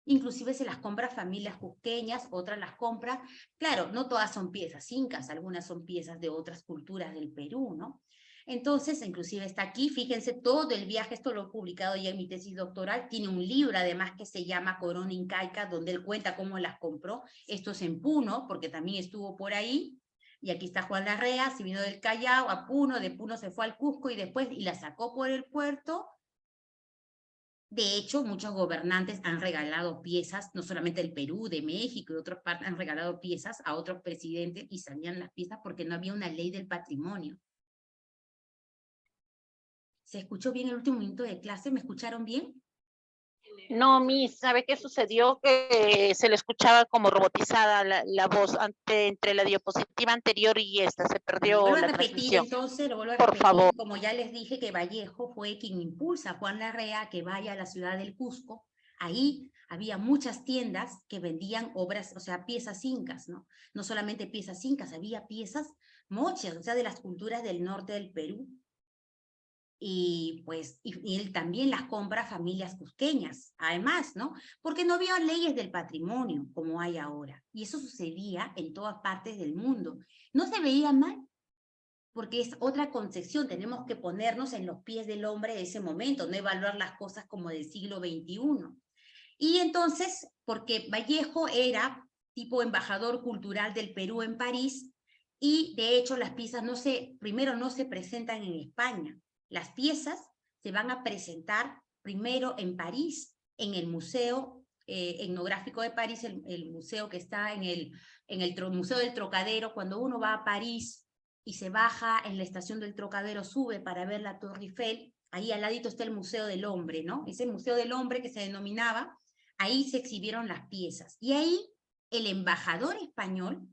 Inclusive se las compra familias cusqueñas, otras las compra, claro, no todas son piezas incas, algunas son piezas de otras culturas del Perú, ¿no? Entonces, inclusive está aquí, fíjense, todo el viaje, esto lo he publicado ya en mi tesis doctoral, tiene un libro además que se llama Corona Incaica, donde él cuenta cómo las compró. Esto es en Puno, porque también estuvo por ahí, y aquí está Juan Larrea, se vino del Callao a Puno, de Puno se fue al Cusco y después y la sacó por el puerto. De hecho, muchos gobernantes han regalado piezas, no solamente el Perú, de México y otras partes han regalado piezas a otros presidentes y salían las piezas porque no había una ley del patrimonio. ¿Se escuchó bien el último minuto de clase? ¿Me escucharon bien? No, Miss, ¿sabe qué sucedió? Que se le escuchaba como robotizada la voz entre la diapositiva anterior y esta, se Bueno, lo perdió vuelvo a la repetir transmisión. entonces, lo vuelvo a Por favor. repetir, como ya les dije que Vallejo fue quien impulsa a Juan Larrea a que vaya a la ciudad del Cusco. Ahí había muchas tiendas que vendían obras, o sea, piezas incas, ¿no? No solamente piezas incas, había piezas mochas, o sea, de las culturas del norte del Perú. Y pues y él también las compra a familias cusqueñas, además, ¿no? Porque no había leyes del patrimonio como hay ahora. Y eso sucedía en todas partes del mundo. No se veía mal, porque es otra concepción, tenemos que ponernos en los pies del hombre de ese momento, no evaluar las cosas como del siglo XXI. Y entonces, porque Vallejo era tipo embajador cultural del Perú en París, y de hecho las piezas primero no se presentan en España, las piezas se van a presentar primero en París, en el Museo Etnográfico de París, el museo que está en el Museo del Trocadero. Cuando uno va a París y se baja en la estación del Trocadero, sube para ver la Torre Eiffel, ahí al ladito está el Museo del Hombre, ¿no? Ese Museo del Hombre que se denominaba, ahí se exhibieron las piezas. Y ahí el embajador español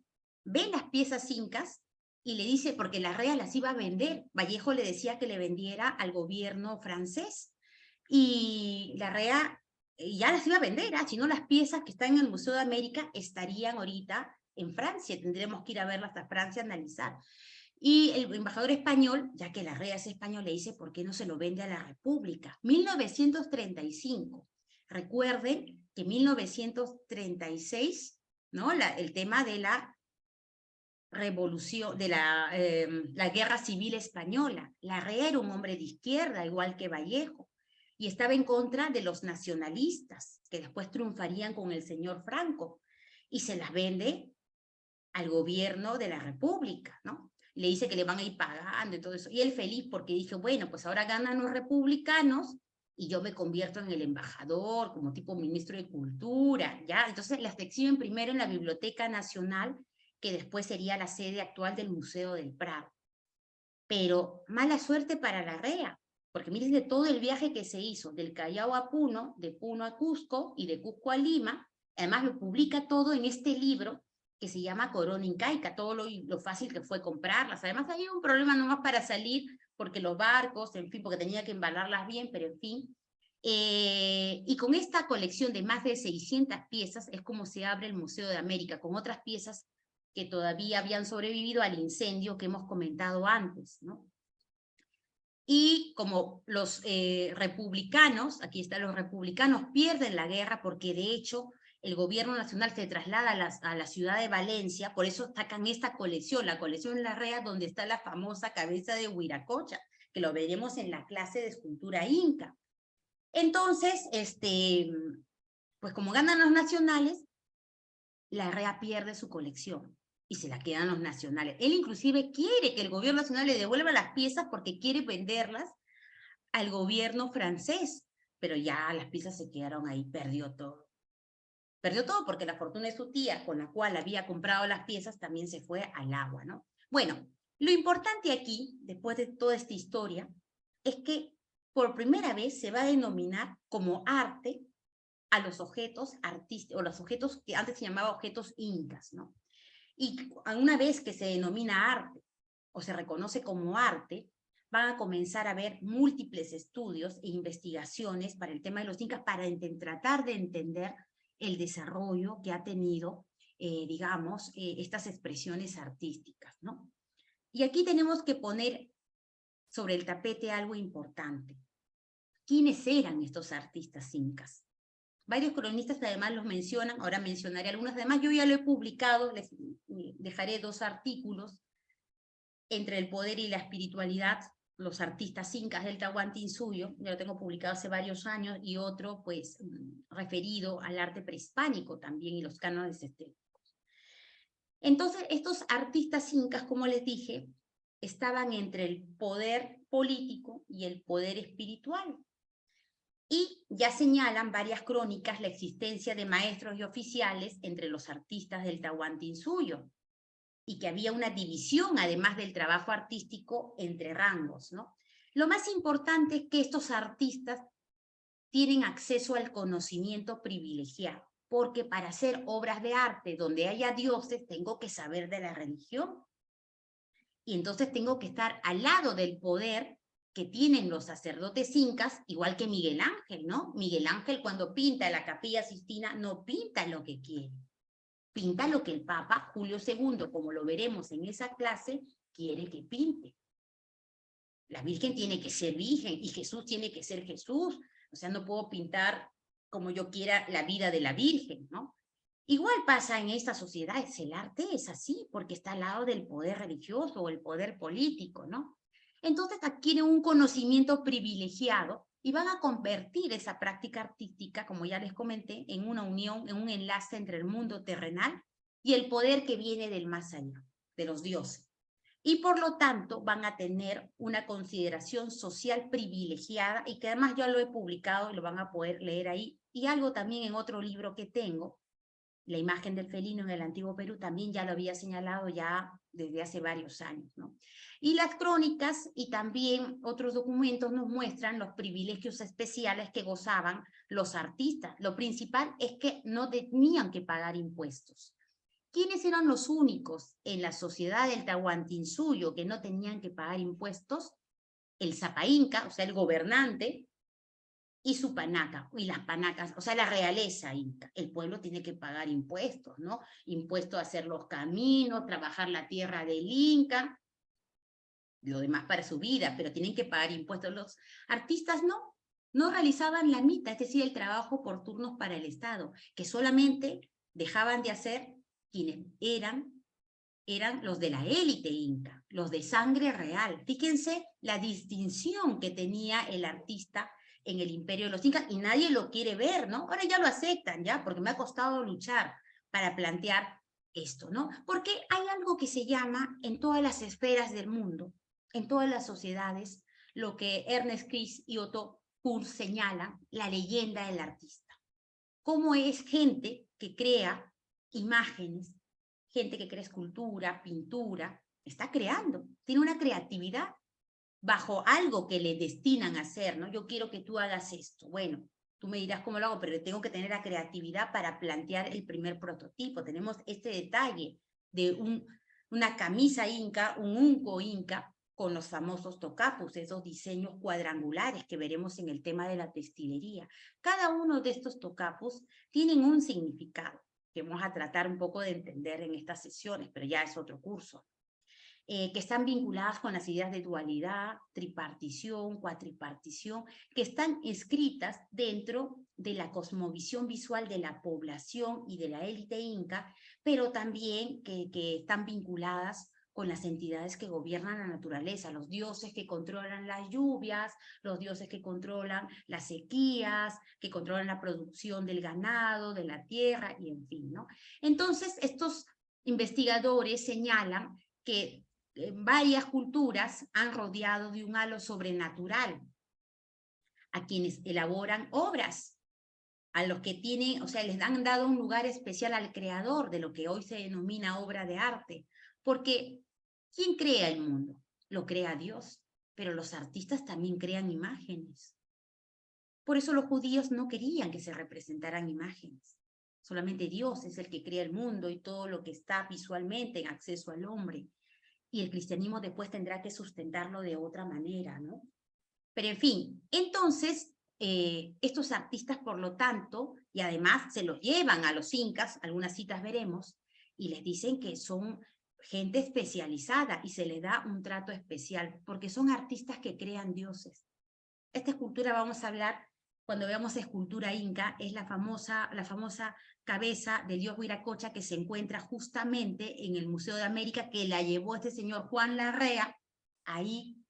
ve las piezas incas y le dice, porque Larrea las iba a vender, Vallejo le decía que le vendiera al gobierno francés, y Larrea ya las iba a vender, si no las piezas que están en el Museo de América estarían ahorita en Francia, tendremos que ir a verlas a Francia a analizar. Y el embajador español, ya que Larrea es español, le dice, ¿por qué no se lo vende a la República? 1935. Recuerden que 1936, ¿no? El tema de la revolución, de la guerra civil española. Larrea era un hombre de izquierda, igual que Vallejo, y estaba en contra de los nacionalistas, que después triunfarían con el señor Franco, y se las vende al gobierno de la República, ¿no? Le dice que le van a ir pagando y todo eso. Y él feliz porque dije, bueno, pues ahora ganan los republicanos y yo me convierto en el embajador, como tipo ministro de Cultura, ¿ya? Entonces las exhiben primero en la Biblioteca Nacional, que después sería la sede actual del Museo del Prado. Pero mala suerte para Larrea, porque miren de todo el viaje que se hizo, del Callao a Puno, de Puno a Cusco y de Cusco a Lima, además lo publica todo en este libro que se llama Corona Incaica, todo lo fácil que fue comprarlas. Además había un problema nomás para salir, porque los barcos, en fin, porque tenía que embalarlas bien, pero en fin. Y con esta colección de más de 600 piezas es como se abre el Museo de América, con otras piezas que todavía habían sobrevivido al incendio que hemos comentado antes, ¿no? Y como los republicanos, aquí están los republicanos, pierden la guerra porque de hecho el gobierno nacional se traslada a la ciudad de Valencia, por eso sacan esta colección, la colección Larrea, donde está la famosa cabeza de Huiracocha, que lo veremos en la clase de escultura inca. Entonces, pues como ganan los nacionales, Larrea pierde su colección y se la quedan los nacionales. Él inclusive quiere que el gobierno nacional le devuelva las piezas porque quiere venderlas al gobierno francés, pero ya las piezas se quedaron ahí, perdió todo. Perdió todo porque la fortuna de su tía, con la cual había comprado las piezas, también se fue al agua, ¿no? Bueno, lo importante aquí, después de toda esta historia, es que por primera vez se va a denominar como arte a los objetos artísticos, o los objetos que antes se llamaba objetos incas, ¿no? Y una vez que se denomina arte, o se reconoce como arte, van a comenzar a haber múltiples estudios e investigaciones para el tema de los incas, para tratar de entender el desarrollo que ha tenido, digamos, estas expresiones artísticas, ¿no? Y aquí tenemos que poner sobre el tapete algo importante. ¿Quiénes eran estos artistas incas? Varios cronistas además los mencionan, ahora mencionaré algunos, además yo ya lo he publicado, les dejaré 2 artículos, Entre el poder y la espiritualidad, los artistas incas del Tahuantinsuyo, ya lo tengo publicado hace varios años, y otro pues referido al arte prehispánico también y los cánones estéticos. Entonces estos artistas incas, como les dije, estaban entre el poder político y el poder espiritual. Y ya señalan varias crónicas la existencia de maestros y oficiales entre los artistas del Tahuantinsuyo, y que había una división, además del trabajo artístico, entre rangos, ¿no? Lo más importante es que estos artistas tienen acceso al conocimiento privilegiado, porque para hacer obras de arte donde haya dioses, tengo que saber de la religión, y entonces tengo que estar al lado del poder que tienen los sacerdotes incas, igual que Miguel Ángel, ¿no? Miguel Ángel, cuando pinta la Capilla Sixtina, no pinta lo que quiere, pinta lo que el Papa Julio II, como lo veremos en esa clase, quiere que pinte. La Virgen tiene que ser Virgen y Jesús tiene que ser Jesús. O sea, no puedo pintar como yo quiera la vida de la Virgen, ¿no? Igual pasa en estas sociedades, el arte es así, porque está al lado del poder religioso o el poder político, ¿no? Entonces adquieren un conocimiento privilegiado y van a convertir esa práctica artística, como ya les comenté, en una unión, en un enlace entre el mundo terrenal y el poder que viene del más allá, de los dioses. Y por lo tanto van a tener una consideración social privilegiada, y que además yo lo he publicado y lo van a poder leer ahí. Y algo también en otro libro que tengo, La imagen del felino en el antiguo Perú, también ya lo había señalado ya desde hace varios años, ¿no? Y las crónicas y también otros documentos nos muestran los privilegios especiales que gozaban los artistas. Lo principal es que no tenían que pagar impuestos. ¿Quiénes eran los únicos en la sociedad del Tahuantinsuyo que no tenían que pagar impuestos? El Zapa Inca, o sea, el gobernante, y su panaca, y las panacas, o sea, la realeza inca. El pueblo tiene que pagar impuestos, ¿no? Impuesto a hacer los caminos, trabajar la tierra del Inca, lo demás para su vida, pero tienen que pagar impuestos. Los artistas no realizaban la mitad, es decir, el trabajo por turnos para el Estado, que solamente dejaban de hacer quienes eran los de la élite inca, los de sangre real. Fíjense la distinción que tenía el artista en el imperio de los incas, y nadie lo quiere ver, ¿no? Ahora ya lo aceptan, ¿ya? Porque me ha costado luchar para plantear esto, ¿no? Porque hay algo que se llama, en todas las esferas del mundo, en todas las sociedades, lo que Ernest Cris y Otto Kuhn señalan, la leyenda del artista. Cómo es gente que crea imágenes, gente que crea escultura, pintura, está creando, tiene una creatividad bajo algo que le destinan a hacer, ¿no? Yo quiero que tú hagas esto. Bueno, tú me dirás cómo lo hago, pero tengo que tener la creatividad para plantear el primer prototipo. Tenemos este detalle de una camisa inca, un unco inca, con los famosos tocapus, esos diseños cuadrangulares que veremos en el tema de la textilería. Cada uno de estos tocapus tienen un significado que vamos a tratar un poco de entender en estas sesiones, pero ya es otro curso. Que están vinculadas con las ideas de dualidad, tripartición, cuatripartición, que están escritas dentro de la cosmovisión visual de la población y de la élite inca, pero también que están vinculadas con las entidades que gobiernan la naturaleza, los dioses que controlan las lluvias, los dioses que controlan las sequías, que controlan la producción del ganado, de la tierra, y en fin, ¿no? Entonces, estos investigadores señalan que varias culturas han rodeado de un halo sobrenatural a quienes elaboran obras, a los que tienen, o sea, les han dado un lugar especial al creador de lo que hoy se denomina obra de arte, porque ¿quién crea el mundo? Lo crea Dios, pero los artistas también crean imágenes. Por eso los judíos no querían que se representaran imágenes. Solamente Dios es el que crea el mundo y todo lo que está visualmente en acceso al hombre. Y el cristianismo después tendrá que sustentarlo de otra manera, ¿no? Pero en fin, entonces, estos artistas, por lo tanto, y además se los llevan a los incas, algunas citas veremos, y les dicen que son gente especializada y se les da un trato especial, porque son artistas que crean dioses. Esta escultura vamos a hablar, cuando veamos escultura inca, es la famosa cabeza del dios Huiracocha que se encuentra justamente en el Museo de América, que la llevó este señor Juan Larrea, ahí,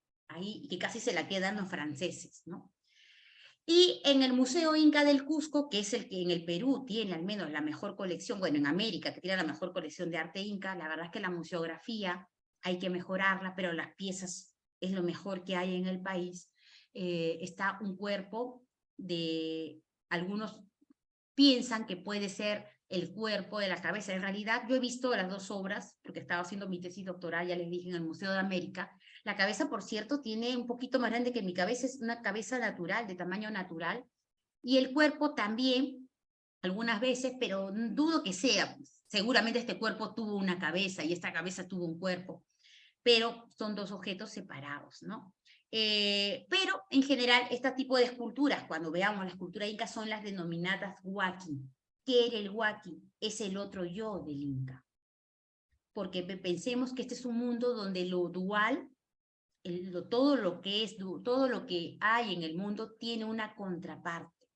que casi se la quedan los franceses, ¿no? Y en el Museo Inca del Cusco, que es el que en el Perú tiene al menos la mejor colección, bueno, en América, que tiene la mejor colección de arte inca, la verdad es que la museografía hay que mejorarla, pero las piezas es lo mejor que hay en el país. Está un cuerpo de, algunos piensan que puede ser el cuerpo de la cabeza. En realidad, yo he visto las dos obras, porque estaba haciendo mi tesis doctoral, ya les dije, en el Museo de América. La cabeza, por cierto, tiene un poquito más grande que mi cabeza, es una cabeza natural, de tamaño natural, y el cuerpo también, algunas veces, pero dudo que sea, seguramente este cuerpo tuvo una cabeza y esta cabeza tuvo un cuerpo, pero son dos objetos separados, ¿no? Pero en general, este tipo de esculturas, cuando veamos la escultura inca, son las denominadas huaqui. ¿Qué era el huaqui? Es el otro yo del inca. Porque pensemos que este es un mundo donde lo dual, todo lo que hay en el mundo tiene una contraparte.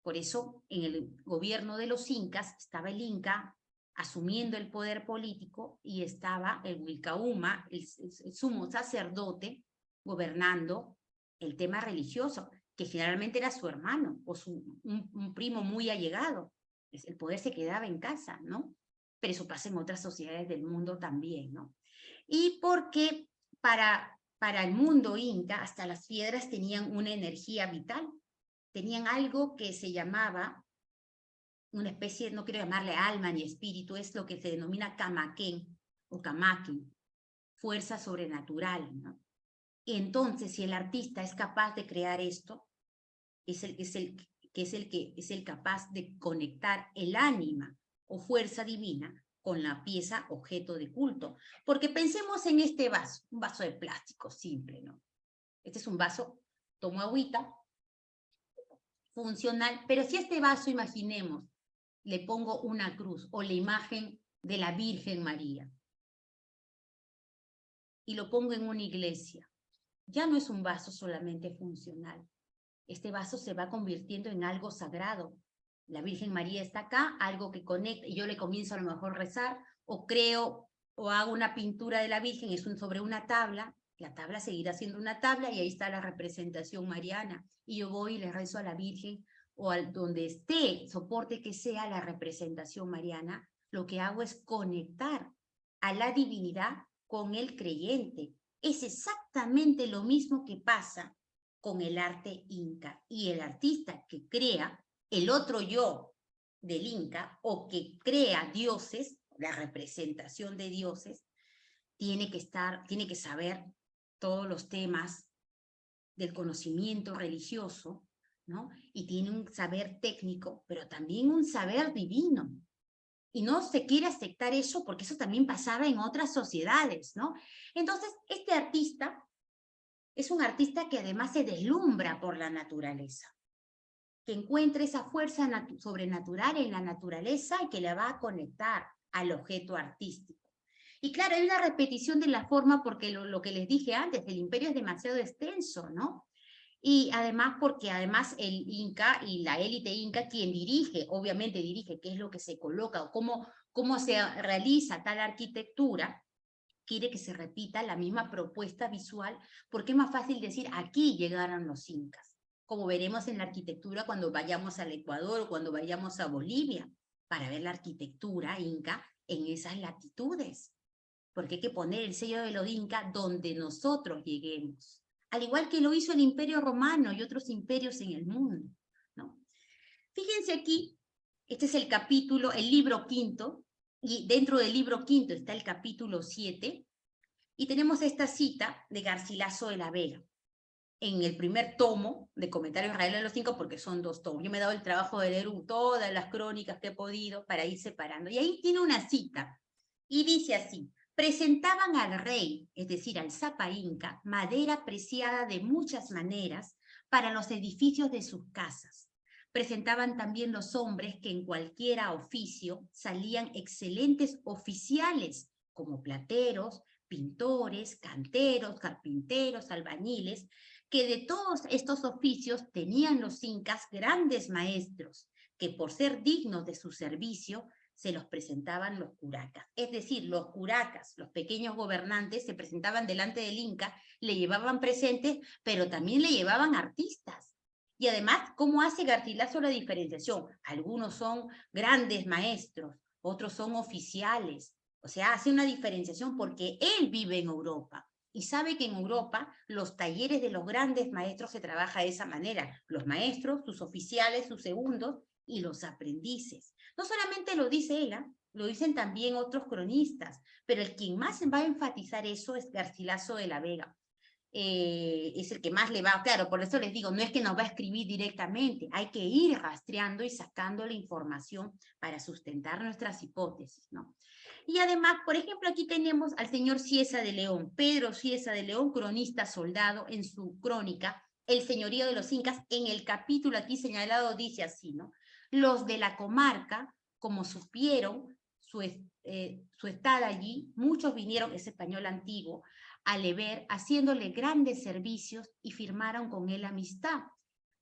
Por eso, en el gobierno de los incas, estaba el inca asumiendo el poder político y estaba el Wilcauma, el sumo sacerdote, gobernando el tema religioso, que generalmente era su hermano o un primo muy allegado. El poder se quedaba en casa, ¿no? Pero eso pasa en otras sociedades del mundo también, ¿no? Y porque para el mundo inca, hasta las piedras tenían una energía vital, tenían algo que se llamaba una especie, no quiero llamarle alma ni espíritu, es lo que se denomina camaquén o camaquén, fuerza sobrenatural, ¿no? Y entonces, si el artista es capaz de crear esto, es el capaz de conectar el ánima o fuerza divina con la pieza objeto de culto. Porque pensemos en este vaso, un vaso de plástico simple, ¿no? Este es un vaso, tomo agüita, funcional, pero si a este vaso, imaginemos, le pongo una cruz o la imagen de la Virgen María y lo pongo en una iglesia, ya no es un vaso solamente funcional. Este vaso se va convirtiendo en algo sagrado. La Virgen María está acá, algo que conecta, y yo le comienzo a lo mejor a rezar, o creo, o hago una pintura de la Virgen, sobre una tabla, la tabla seguirá siendo una tabla, y ahí está la representación mariana, y yo voy y le rezo a la Virgen, o donde esté, soporte que sea la representación mariana, lo que hago es conectar a la divinidad con el creyente. Es exactamente lo mismo que pasa con el arte inca. Y el artista que crea el otro yo del inca, o que crea dioses, la representación de dioses, tiene que saber todos los temas del conocimiento religioso, ¿no? Y tiene un saber técnico, pero también un saber divino. Y no se quiere aceptar eso porque eso también pasaba en otras sociedades, ¿no? Entonces, este artista es un artista que además se deslumbra por la naturaleza, que encuentra esa fuerza sobrenatural en la naturaleza y que la va a conectar al objeto artístico. Y claro, hay una repetición de la forma porque lo que les dije antes, el imperio es demasiado extenso, ¿no? Y además porque además el Inca y la élite Inca, quien dirige, obviamente dirige qué es lo que se coloca o cómo se realiza tal arquitectura, quiere que se repita la misma propuesta visual, porque es más fácil decir, aquí llegaron los incas, como veremos en la arquitectura cuando vayamos al Ecuador o cuando vayamos a Bolivia, para ver la arquitectura inca en esas latitudes, porque hay que poner el sello de los incas donde nosotros lleguemos, al igual que lo hizo el Imperio Romano y otros imperios en el mundo, ¿no? Fíjense aquí, este es el capítulo, el libro quinto, y dentro del libro quinto está el capítulo 7, y tenemos esta cita de Garcilaso de la Vega. en el primer tomo de Comentarios Reales de los Incas, porque son 2 tomos. Yo me he dado el trabajo de leer todas las crónicas que he podido para ir separando. Y ahí tiene una cita, y dice así: presentaban al rey, es decir, al Zapa Inca, madera preciada de muchas maneras para los edificios de sus casas. Presentaban también los hombres que en cualquiera oficio salían excelentes oficiales, como plateros, pintores, canteros, carpinteros, albañiles, que de todos estos oficios tenían los incas grandes maestros, que por ser dignos de su servicio, se los presentaban los curacas. Es decir, los curacas, los pequeños gobernantes, se presentaban delante del inca, le llevaban presentes, pero también le llevaban artistas. Y además, ¿cómo hace Garcilaso la diferenciación? Algunos son grandes maestros, otros son oficiales. O sea, hace una diferenciación porque él vive en Europa y sabe que en Europa los talleres de los grandes maestros se trabaja de esa manera. Los maestros, sus oficiales, sus segundos y los aprendices. No solamente lo dice él, lo dicen también otros cronistas, pero el quien más va a enfatizar eso es Garcilaso de la Vega. Es el que más le va, claro, por eso les digo, no es que nos va a escribir directamente, hay que ir rastreando y sacando la información para sustentar nuestras hipótesis, ¿no? Y además, por ejemplo, aquí tenemos al señor Cieza de León, Pedro Cieza de León, cronista soldado, en su crónica, El señorío de los incas, en el capítulo aquí señalado dice así, ¿no? Los de la comarca, como supieron su estada allí, muchos vinieron, es español antiguo, a Lever, haciéndole grandes servicios y firmaron con él amistad.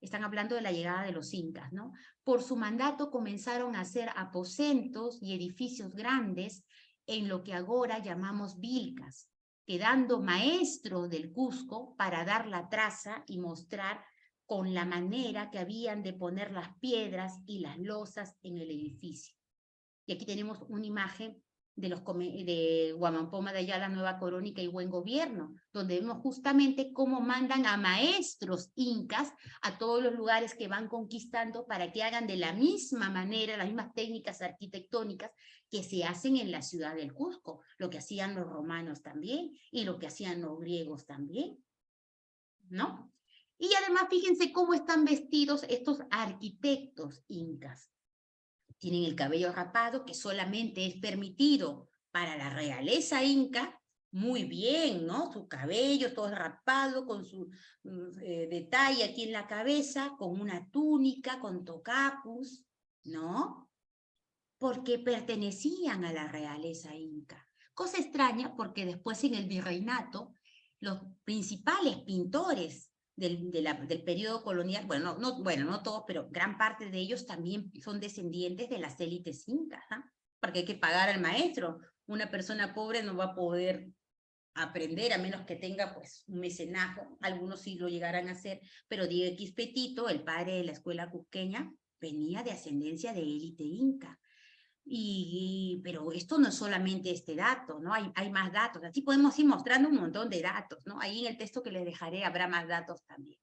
Están hablando de la llegada de los incas, ¿no? Por su mandato comenzaron a hacer aposentos y edificios grandes en lo que ahora llamamos vilcas, quedando maestros del Cusco para dar la traza y mostrar con la manera que habían de poner las piedras y las losas en el edificio. Y aquí tenemos una imagen de Huamampoma de Ayala, Nueva Crónica y Buen Gobierno, donde vemos justamente cómo mandan a maestros incas a todos los lugares que van conquistando para que hagan de la misma manera, las mismas técnicas arquitectónicas que se hacen en la ciudad del Cusco, lo que hacían los romanos también y lo que hacían los griegos también, ¿no? Y además fíjense cómo están vestidos estos arquitectos incas. Tienen el cabello rapado, que solamente es permitido para la realeza inca, muy bien, ¿no? Su cabello todo rapado, con su detalle aquí en la cabeza, con una túnica, con tocapus, ¿no? Porque pertenecían a la realeza inca. Cosa extraña porque después en el virreinato, los principales pintores del periodo colonial, bueno, no todos, pero gran parte de ellos también son descendientes de las élites incas, ¿eh? Porque hay que pagar al maestro. Una persona pobre no va a poder aprender a menos que tenga pues un mecenazgo. Algunos sí lo llegarán a hacer, pero Diego X Petito, el padre de la escuela cusqueña, venía de ascendencia de élite inca. Pero esto no es solamente este dato, ¿no? Hay más datos, así podemos ir mostrando un montón de datos, ¿no? Ahí en el texto que les dejaré habrá más datos también.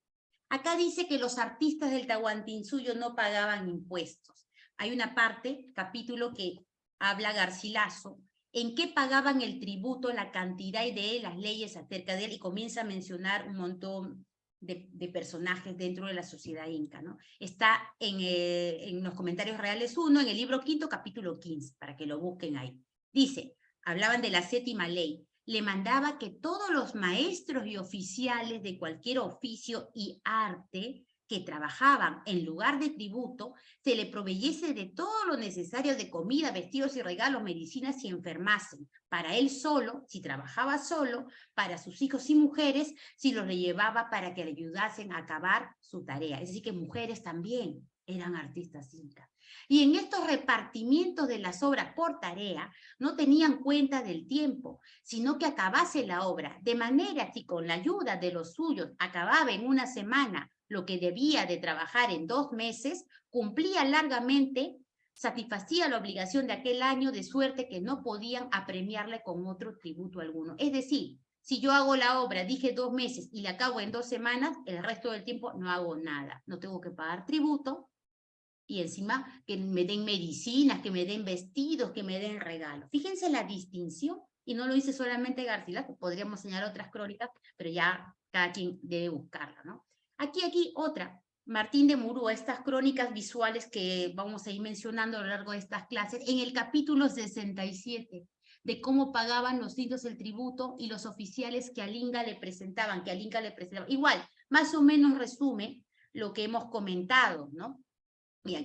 Acá dice que los artistas del Tahuantinsuyo no pagaban impuestos. Hay una parte, capítulo que habla Garcilaso, en qué pagaban el tributo, la cantidad y de él, las leyes acerca de él, y comienza a mencionar un montón de personajes dentro de la sociedad inca, ¿no? Está en los Comentarios Reales 1, en el libro 5, capítulo 15, para que lo busquen ahí. Dice, hablaban de la 7ª ley, le mandaba que todos los maestros y oficiales de cualquier oficio y arte que trabajaban en lugar de tributo, se le proveyese de todo lo necesario de comida, vestidos y regalos, medicinas si enfermasen, para él solo, si trabajaba solo, para sus hijos y mujeres, si los llevaba para que le ayudasen a acabar su tarea. Es decir, que mujeres también eran artistas incas. Y en estos repartimientos de las obras por tarea, no tenían cuenta del tiempo, sino que acabase la obra, de manera que con la ayuda de los suyos acababa en una semana lo que debía de trabajar en 2 meses, cumplía largamente, satisfacía la obligación de aquel año, de suerte que no podían apremiarle con otro tributo alguno. Es decir, si yo hago la obra, dije 2 meses y la acabo en 2 semanas, el resto del tiempo no hago nada. No tengo que pagar tributo y encima que me den medicinas, que me den vestidos, que me den regalos. Fíjense la distinción, y no lo dice solamente Garcilaso, podríamos señalar otras crónicas, pero ya cada quien debe buscarla, ¿no? Aquí otra, Martín de Murúa, estas crónicas visuales que vamos a ir mencionando a lo largo de estas clases, en el capítulo 67, de cómo pagaban los indios el tributo y los oficiales que al Inca le presentaban, Igual, más o menos resume lo que hemos comentado, ¿no? Y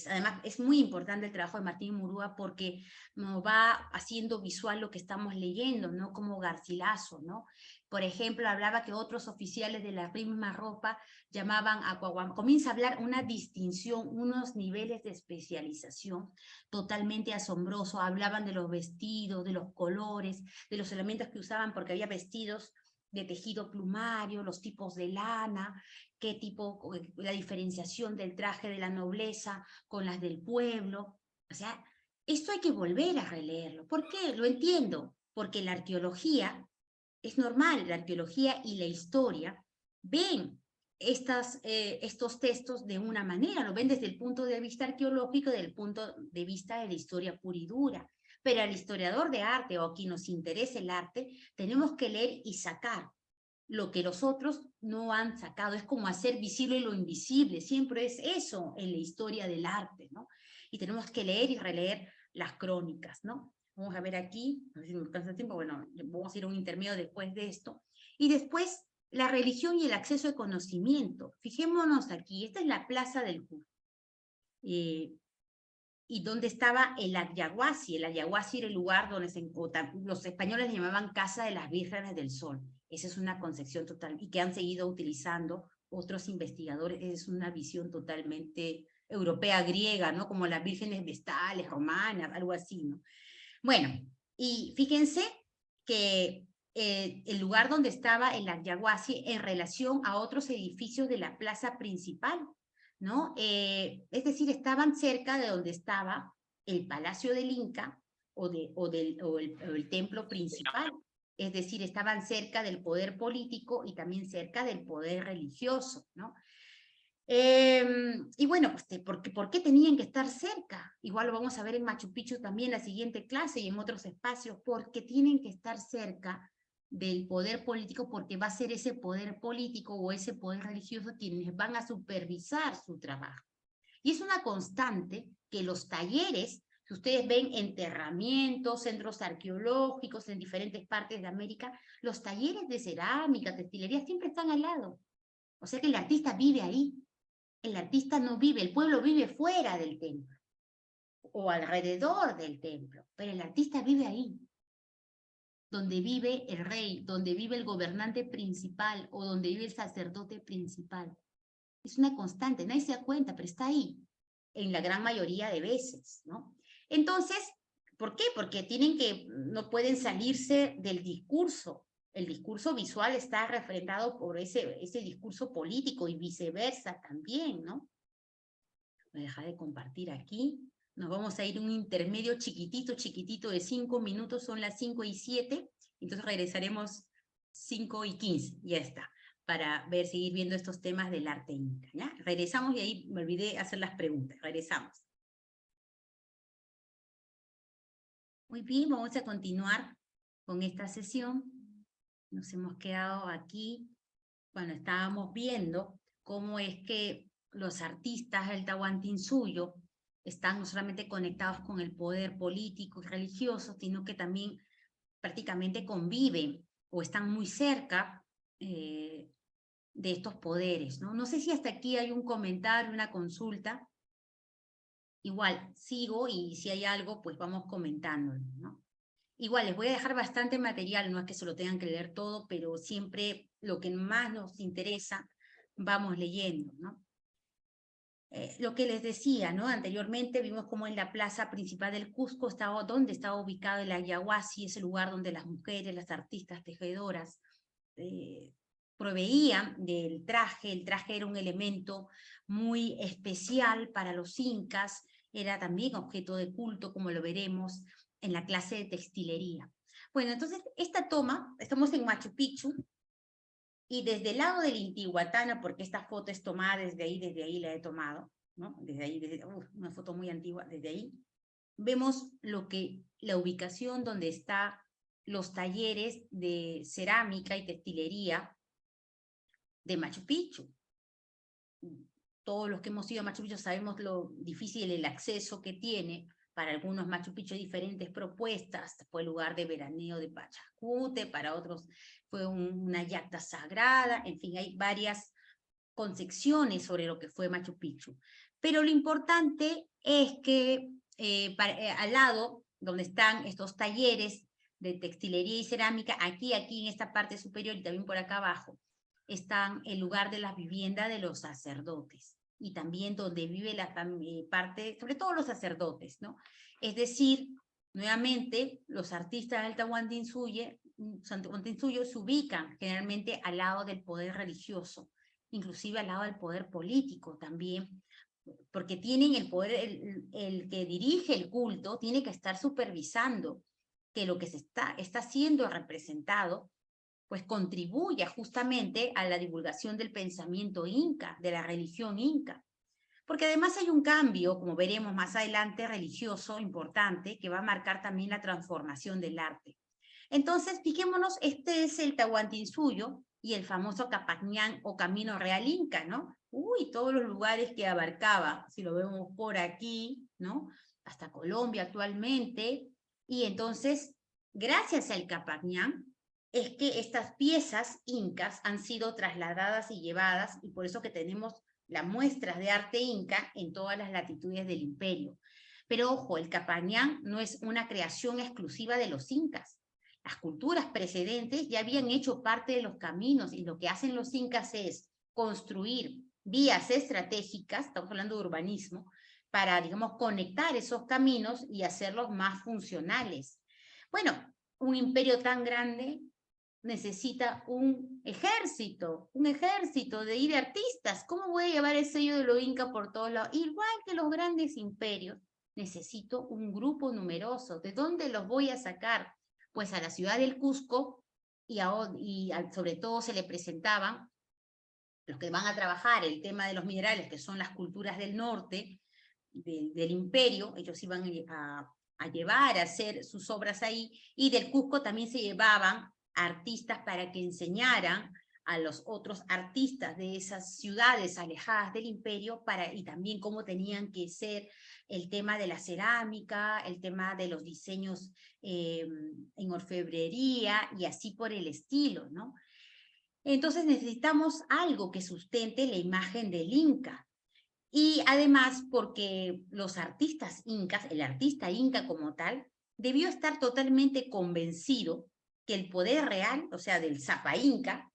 además es muy importante el trabajo de Martín Murúa porque nos va haciendo visual lo que estamos leyendo, ¿no? Como Garcilaso, ¿no? Por ejemplo, hablaba que otros oficiales de la misma ropa llamaban a Coahuama. Comienza a hablar una distinción, unos niveles de especialización totalmente asombroso. Hablaban de los vestidos, de los colores, de los elementos que usaban, porque había vestidos de tejido plumario, los tipos de lana, qué tipo, la diferenciación del traje de la nobleza con las del pueblo. O sea, esto hay que volver a releerlo. ¿Por qué? Lo entiendo. Porque la arqueología, es normal, la arqueología y la historia ven estos textos de una manera, lo ven desde el punto de vista arqueológico, desde el punto de vista de la historia pura y dura. Pero al historiador de arte o a quien nos interese el arte, tenemos que leer y sacar lo que los otros no han sacado. Es como hacer visible lo invisible, siempre es eso en la historia del arte, ¿no? Y tenemos que leer y releer las crónicas, ¿no? Vamos a ver aquí, a ver si me alcanza el tiempo, bueno, vamos a ir a un intermedio después de esto. Y después, la religión y el acceso al conocimiento. Fijémonos aquí, esta es la Plaza del Cusco. Y donde estaba el Ayahuasí. El Ayahuasí era el lugar donde los españoles llamaban Casa de las Vírgenes del Sol. Esa es una concepción total y que han seguido utilizando otros investigadores. Es una visión totalmente europea, griega, ¿no? Como las vírgenes vestales, romanas, algo así, ¿no? Bueno, y fíjense que el lugar donde estaba el Ayahuasí en relación a otros edificios de la plaza principal, ¿no? Es decir, estaban cerca de donde estaba el Palacio del Inca o el templo principal. Es decir, estaban cerca del poder político y también cerca del poder religioso, ¿no? Y bueno, pues, ¿por qué tenían que estar cerca? Igual lo vamos a ver en Machu Picchu también la siguiente clase y en otros espacios, porque tienen que estar cerca del poder político, porque va a ser ese poder político o ese poder religioso quienes van a supervisar su trabajo. Y es una constante que los talleres, si ustedes ven enterramientos, centros arqueológicos en diferentes partes de América, los talleres de cerámica, textilería, siempre están al lado. O sea que el artista vive ahí. El artista no vive, el pueblo vive fuera del templo o alrededor del templo, pero el artista vive ahí, donde vive el rey, donde vive el gobernante principal o donde vive el sacerdote principal. Es una constante, nadie se da cuenta, pero está ahí, en la gran mayoría de veces, ¿no? Entonces, ¿por qué? Porque no pueden salirse del discurso. El discurso visual está refrendado por ese discurso político y viceversa también, ¿no? Voy a dejar de compartir aquí. Nos vamos a ir un intermedio chiquitito de 5 minutos, son las 5:07, entonces regresaremos 5:15, ya está, para seguir viendo estos temas del arte inca, ¿ya? Regresamos y ahí me olvidé hacer las preguntas, regresamos. Muy bien, vamos a continuar con esta sesión. Nos hemos quedado aquí cuando estábamos viendo cómo es que los artistas del Tahuantinsuyo están no solamente conectados con el poder político y religioso, sino que también prácticamente conviven o están muy cerca de estos poderes, ¿no? No sé si hasta aquí hay un comentario, una consulta. Igual, sigo y si hay algo, pues vamos comentándolo, ¿no? Igual, les voy a dejar bastante material, no es que se lo tengan que leer todo, pero siempre lo que más nos interesa, vamos leyendo, ¿no? Lo que les decía, ¿no? Anteriormente vimos como en la plaza principal del Cusco, donde estaba ubicado el Ayahuasí, ese lugar donde las mujeres, las artistas tejedoras, proveían del traje. El traje era un elemento muy especial para los incas, era también objeto de culto, como lo veremos en la clase de textilería. Bueno, entonces esta toma, estamos en Machu Picchu, y desde el lado del Intihuatana, porque esta foto es tomada desde ahí la he tomado, ¿no? Desde ahí, una foto muy antigua, desde ahí, vemos la ubicación donde están los talleres de cerámica y textilería de Machu Picchu. Todos los que hemos ido a Machu Picchu sabemos lo difícil el acceso que tiene. Para algunos Machu Picchu diferentes propuestas, fue el lugar de veraneo de Pachacute, para otros fue una yacta sagrada, en fin, hay varias concepciones sobre lo que fue Machu Picchu. Pero lo importante es que al lado, donde están estos talleres de textilería y cerámica, aquí en esta parte superior y también por acá abajo, están el lugar de la vivienda de los sacerdotes y también donde vive la parte, sobre todo los sacerdotes, ¿no? Es decir, nuevamente, los artistas del Tahuantinsuyo se ubican generalmente al lado del poder religioso, inclusive al lado del poder político también, porque tienen el poder, el que dirige el culto tiene que estar supervisando que lo que se está siendo representado pues contribuya justamente a la divulgación del pensamiento inca, de la religión inca. Porque además hay un cambio, como veremos más adelante, religioso importante, que va a marcar también la transformación del arte. Entonces, fijémonos, este es el Tahuantinsuyo y el famoso Capañán o Camino Real Inca, ¿no? Uy, todos los lugares que abarcaba, si lo vemos por aquí, ¿no? Hasta Colombia actualmente. Y entonces, gracias al Capañán, es que estas piezas incas han sido trasladadas y llevadas, y por eso que tenemos las muestras de arte inca en todas las latitudes del imperio. Pero ojo, el Capañán no es una creación exclusiva de los incas. Las culturas precedentes ya habían hecho parte de los caminos, y lo que hacen los incas es construir vías estratégicas, estamos hablando de urbanismo, para, digamos, conectar esos caminos y hacerlos más funcionales. Bueno, un imperio tan grande necesita un ejército de ir de artistas. ¿Cómo voy a llevar el sello de los incas por todos lados? Igual que los grandes imperios, necesito un grupo numeroso. ¿De dónde los voy a sacar? Pues a la ciudad del Cusco, y sobre todo se le presentaban los que van a trabajar el tema de los minerales, que son las culturas del norte, del imperio. Ellos iban a llevar a hacer sus obras ahí, y del Cusco también se llevaban artistas para que enseñaran a los otros artistas de esas ciudades alejadas del imperio, y también cómo tenían que ser el tema de la cerámica, el tema de los diseños en orfebrería, y así por el estilo, ¿no? Entonces necesitamos algo que sustente la imagen del Inca. Y además porque los artistas incas, el artista inca como tal, debió estar totalmente convencido que el poder real, o sea, del Zapa Inca,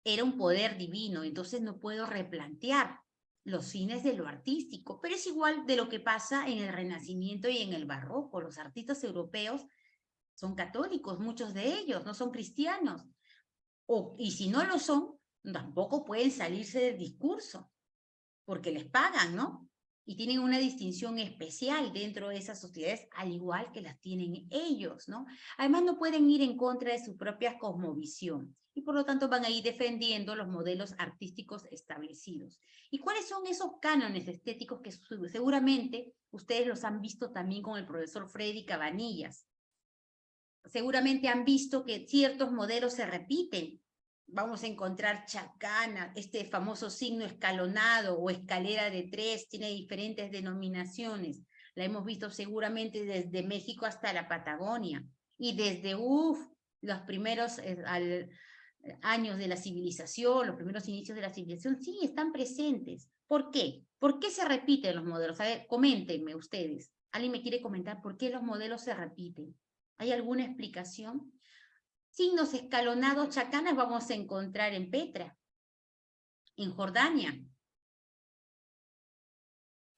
era un poder divino. Entonces no puedo replantear los fines de lo artístico, pero es igual de lo que pasa en el Renacimiento y en el Barroco. Los artistas europeos son católicos, muchos de ellos, no son cristianos. Y si no lo son, tampoco pueden salirse del discurso, porque les pagan, ¿no? Y tienen una distinción especial dentro de esas sociedades, al igual que las tienen ellos, ¿no? Además, no pueden ir en contra de su propia cosmovisión, y por lo tanto van a ir defendiendo los modelos artísticos establecidos. ¿Y cuáles son esos cánones estéticos que seguramente ustedes los han visto también con el profesor Freddy Cabanillas? Seguramente han visto que ciertos modelos se repiten. Vamos a encontrar chacana, este famoso signo escalonado o escalera de 3, tiene diferentes denominaciones. La hemos visto seguramente desde México hasta la Patagonia, y desde los primeros años de la civilización, los primeros inicios de la civilización, sí están presentes. ¿Por qué? ¿Por qué se repiten los modelos? A ver, coméntenme ustedes. ¿Alguien me quiere comentar por qué los modelos se repiten? ¿Hay alguna explicación? Signos escalonados chacanas vamos a encontrar en Petra, en Jordania.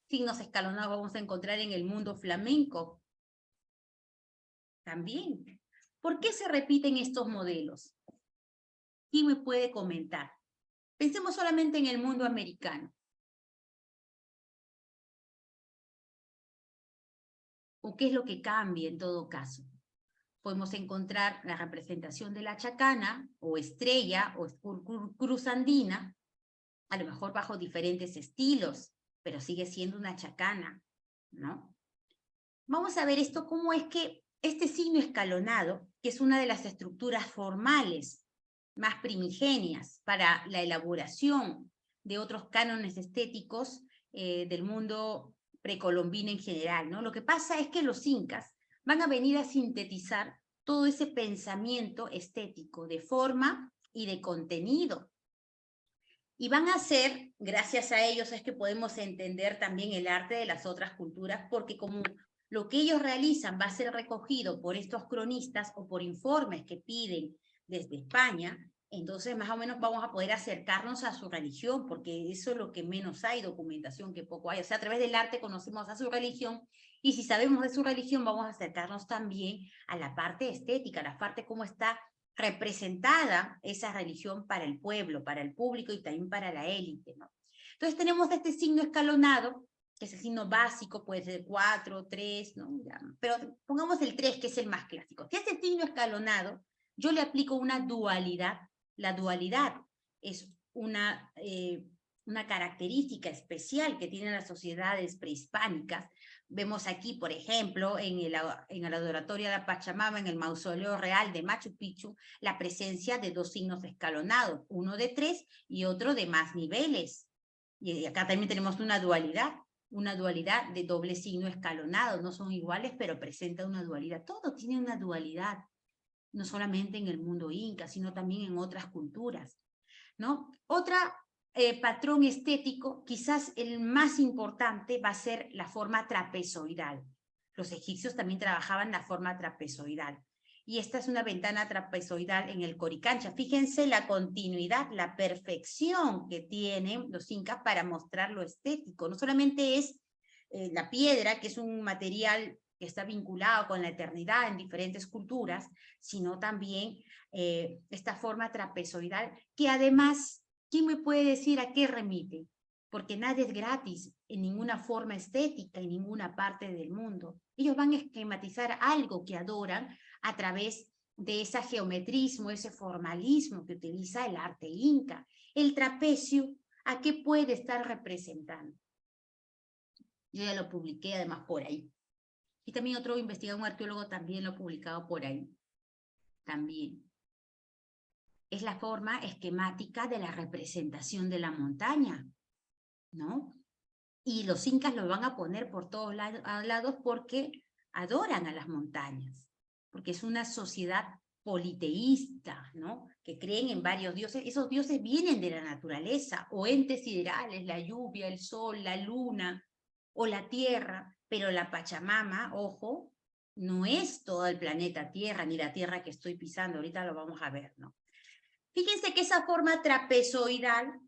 Signos escalonados vamos a encontrar en el mundo flamenco también. ¿Por qué se repiten estos modelos? ¿Quién me puede comentar? Pensemos solamente en el mundo americano. ¿O qué es lo que cambia en todo caso? Podemos encontrar la representación de la chacana, o estrella, o cruz andina, a lo mejor bajo diferentes estilos, pero sigue siendo una chacana, ¿no? Vamos a ver esto, cómo es que este signo escalonado, que es una de las estructuras formales más primigenias para la elaboración de otros cánones estéticos del mundo precolombino en general, ¿no? Lo que pasa es que los incas van a venir a sintetizar todo ese pensamiento estético de forma y de contenido. Y van a ser, gracias a ellos es que podemos entender también el arte de las otras culturas, porque como lo que ellos realizan va a ser recogido por estos cronistas o por informes que piden desde España, entonces más o menos vamos a poder acercarnos a su religión, porque eso es lo que menos hay, documentación que poco hay. O sea, a través del arte conocemos a su religión, y si sabemos de su religión vamos a acercarnos también a la parte estética, a la parte cómo está representada esa religión para el pueblo, para el público y también para la élite, ¿no? Entonces tenemos este signo escalonado, que es el signo básico, puede ser 4, 3, ¿no? Ya, pero pongamos el 3, que es el más clásico. Si a este signo escalonado yo le aplico una dualidad, la dualidad es una característica especial que tienen las sociedades prehispánicas. Vemos aquí, por ejemplo, en el adoratorio de la Pachamama, en el mausoleo real de Machu Picchu, la presencia de dos signos escalonados, uno de 3 y otro de más niveles. Y acá también tenemos una dualidad de doble signo escalonado, no son iguales, pero presenta una dualidad. Todo tiene una dualidad, no solamente en el mundo inca, sino también en otras culturas, ¿no? Otra patrón estético, quizás el más importante, va a ser la forma trapezoidal. Los egipcios también trabajaban la forma trapezoidal. Y esta es una ventana trapezoidal en el Coricancha. Fíjense la continuidad, la perfección que tienen los incas para mostrar lo estético. No solamente es la piedra, que es un material que está vinculado con la eternidad en diferentes culturas, sino también esta forma trapezoidal, que además, ¿quién me puede decir a qué remite? Porque nada es gratis en ninguna forma estética, en ninguna parte del mundo. Ellos van a esquematizar algo que adoran a través de ese geometrismo, ese formalismo que utiliza el arte inca. El trapecio, ¿a qué puede estar representando? Yo ya lo publiqué además por ahí. Y también otro investigador, un arqueólogo, también lo ha publicado por ahí. También. Es la forma esquemática de la representación de la montaña, ¿no? Y los incas lo van a poner por todos lados porque adoran a las montañas, porque es una sociedad politeísta, ¿no? Que creen en varios dioses. Esos dioses vienen de la naturaleza, o entes siderales, la lluvia, el sol, la luna, o la tierra, pero la Pachamama, ojo, no es todo el planeta Tierra, ni la tierra que estoy pisando, ahorita lo vamos a ver, ¿no? Fíjense que esa forma trapezoidal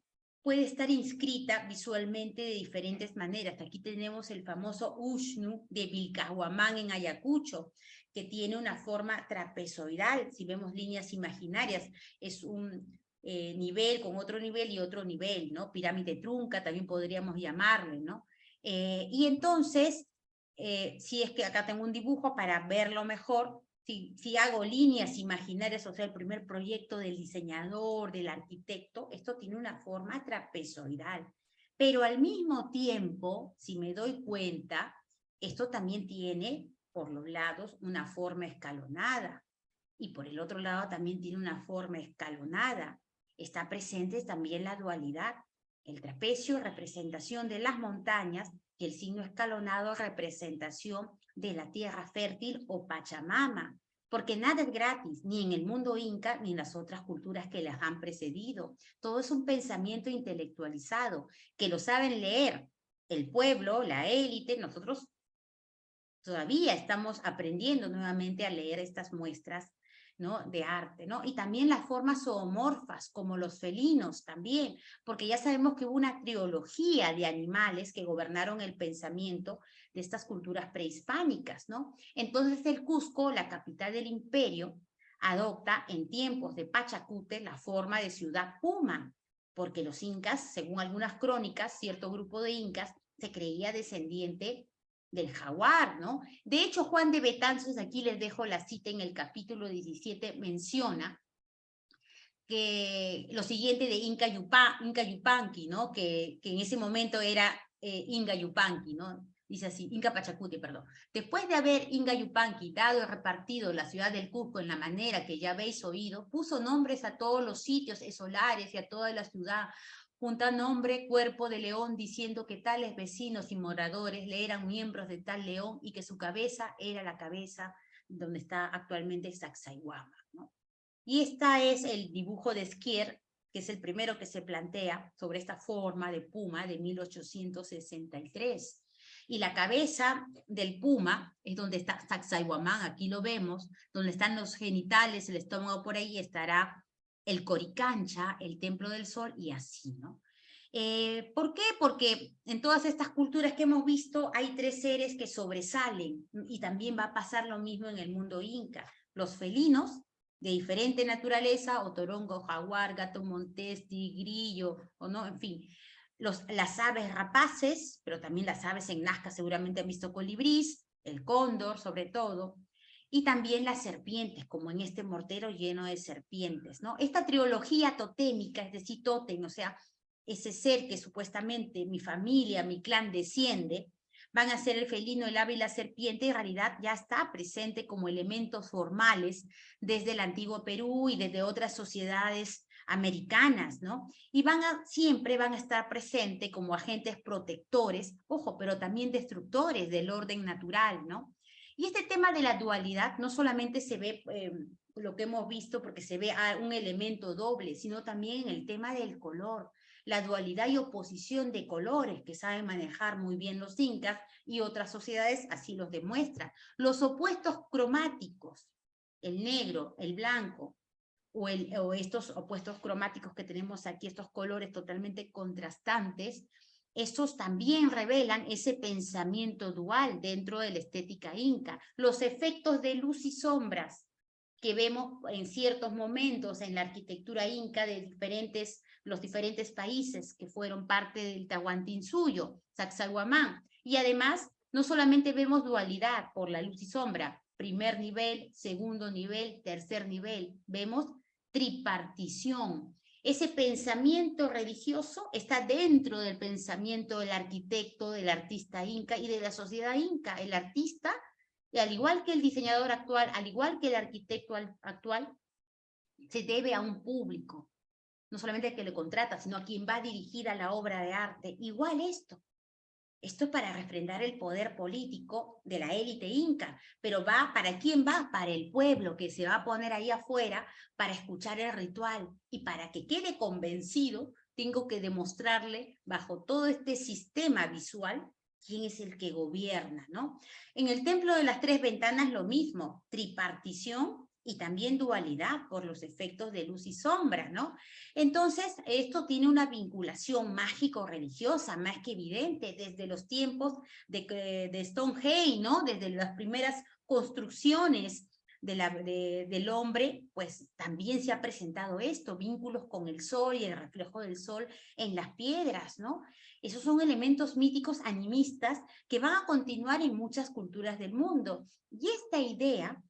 puede estar inscrita visualmente de diferentes maneras. Aquí tenemos el famoso Ushnu de Vilcahuamán en Ayacucho, que tiene una forma trapezoidal. Si vemos líneas imaginarias, es un nivel con otro nivel y otro nivel, ¿no? Pirámide trunca también podríamos llamarle, ¿no? Y entonces, si es que acá tengo un dibujo para verlo mejor, si hago líneas imaginarias, o sea, el primer proyecto del diseñador, del arquitecto, esto tiene una forma trapezoidal. Pero al mismo tiempo, si me doy cuenta, esto también tiene, por los lados, una forma escalonada. Y por el otro lado también tiene una forma escalonada. Está presente también la dualidad. El trapecio, representación de las montañas, y el signo escalonado, representación de la tierra fértil o Pachamama, porque nada es gratis, ni en el mundo inca, ni en las otras culturas que las han precedido. Todo es un pensamiento intelectualizado, que lo saben leer el pueblo, la élite. Nosotros todavía estamos aprendiendo nuevamente a leer estas muestras, ¿no?, de arte, ¿no? Y también las formas zoomorfas, como los felinos también, porque ya sabemos que hubo una trilogía de animales que gobernaron el pensamiento de estas culturas prehispánicas, ¿no? Entonces el Cusco, la capital del imperio, adopta en tiempos de Pachacute la forma de ciudad puma, porque los incas, según algunas crónicas, cierto grupo de incas se creía descendiente del jaguar, ¿no? De hecho, Juan de Betanzos, aquí les dejo la cita en el capítulo 17, menciona que lo siguiente de Inca Yupanqui, ¿no? Que en ese momento era Inga Yupanqui, ¿no? Dice así, Inca Pachacuti, perdón. Después de haber Inga Yupanqui dado y repartido la ciudad del Cusco en la manera que ya habéis oído, puso nombres a todos los sitios solares y a toda la ciudad, junta nombre, cuerpo de león, diciendo que tales vecinos y moradores le eran miembros de tal león y que su cabeza era la cabeza donde está actualmente Sacsayhuama, ¿no? Y este es el dibujo de Esquier, que es el primero que se plantea sobre esta forma de puma de 1863. Y la cabeza del puma es donde está Sacsayhuamán, aquí lo vemos, donde están los genitales, el estómago por ahí, estará el Coricancha, el Templo del Sol, y así, ¿no? ¿Por qué? Porque en todas estas culturas que hemos visto hay tres seres que sobresalen, y también va a pasar lo mismo en el mundo inca. Los felinos, de diferente naturaleza, otorongo, jaguar, gato montés, tigrillo, o no, en fin. Las aves rapaces, pero también las aves en Nazca seguramente han visto colibrís, el cóndor sobre todo, y también las serpientes, como en este mortero lleno de serpientes, ¿no? Esta trilogía totémica, es decir, tótem, o sea, ese ser que supuestamente mi familia, mi clan desciende, van a ser el felino, el ave y la serpiente, en realidad ya está presente como elementos formales desde el antiguo Perú y desde otras sociedades americanas, ¿no? Y siempre van a estar presentes como agentes protectores, ojo, pero también destructores del orden natural, ¿no? Y este tema de la dualidad no solamente se ve, lo que hemos visto, porque se ve un elemento doble, sino también en el tema del color, la dualidad y oposición de colores que saben manejar muy bien los incas y otras sociedades así los demuestran. Los opuestos cromáticos, el negro, el blanco, o estos opuestos cromáticos que tenemos aquí, estos colores totalmente contrastantes, estos también revelan ese pensamiento dual dentro de la estética inca. Los efectos de luz y sombras que vemos en ciertos momentos en la arquitectura inca de los diferentes países que fueron parte del Tahuantinsuyo, Sacsayhuamán. Y además, no solamente vemos dualidad por la luz y sombra, primer nivel, segundo nivel, tercer nivel, vemos tripartición. Ese pensamiento religioso está dentro del pensamiento del arquitecto, del artista inca y de la sociedad inca. El artista, y al igual que el diseñador actual, al igual que el arquitecto actual, se debe a un público, no solamente al que le contrata, sino a quien va dirigida la obra de arte. Igual esto es para refrendar el poder político de la élite inca, pero ¿para quién va? Para el pueblo que se va a poner ahí afuera para escuchar el ritual, y para que quede convencido tengo que demostrarle bajo todo este sistema visual quién es el que gobierna, ¿no? En el Templo de las Tres Ventanas lo mismo, tripartición y también dualidad por los efectos de luz y sombra, ¿no? Entonces, esto tiene una vinculación mágico-religiosa más que evidente desde los tiempos de Stonehenge, ¿no? Desde las primeras construcciones del hombre, pues también se ha presentado esto, vínculos con el sol y el reflejo del sol en las piedras, ¿no? Esos son elementos míticos animistas que van a continuar en muchas culturas del mundo. Y esta idea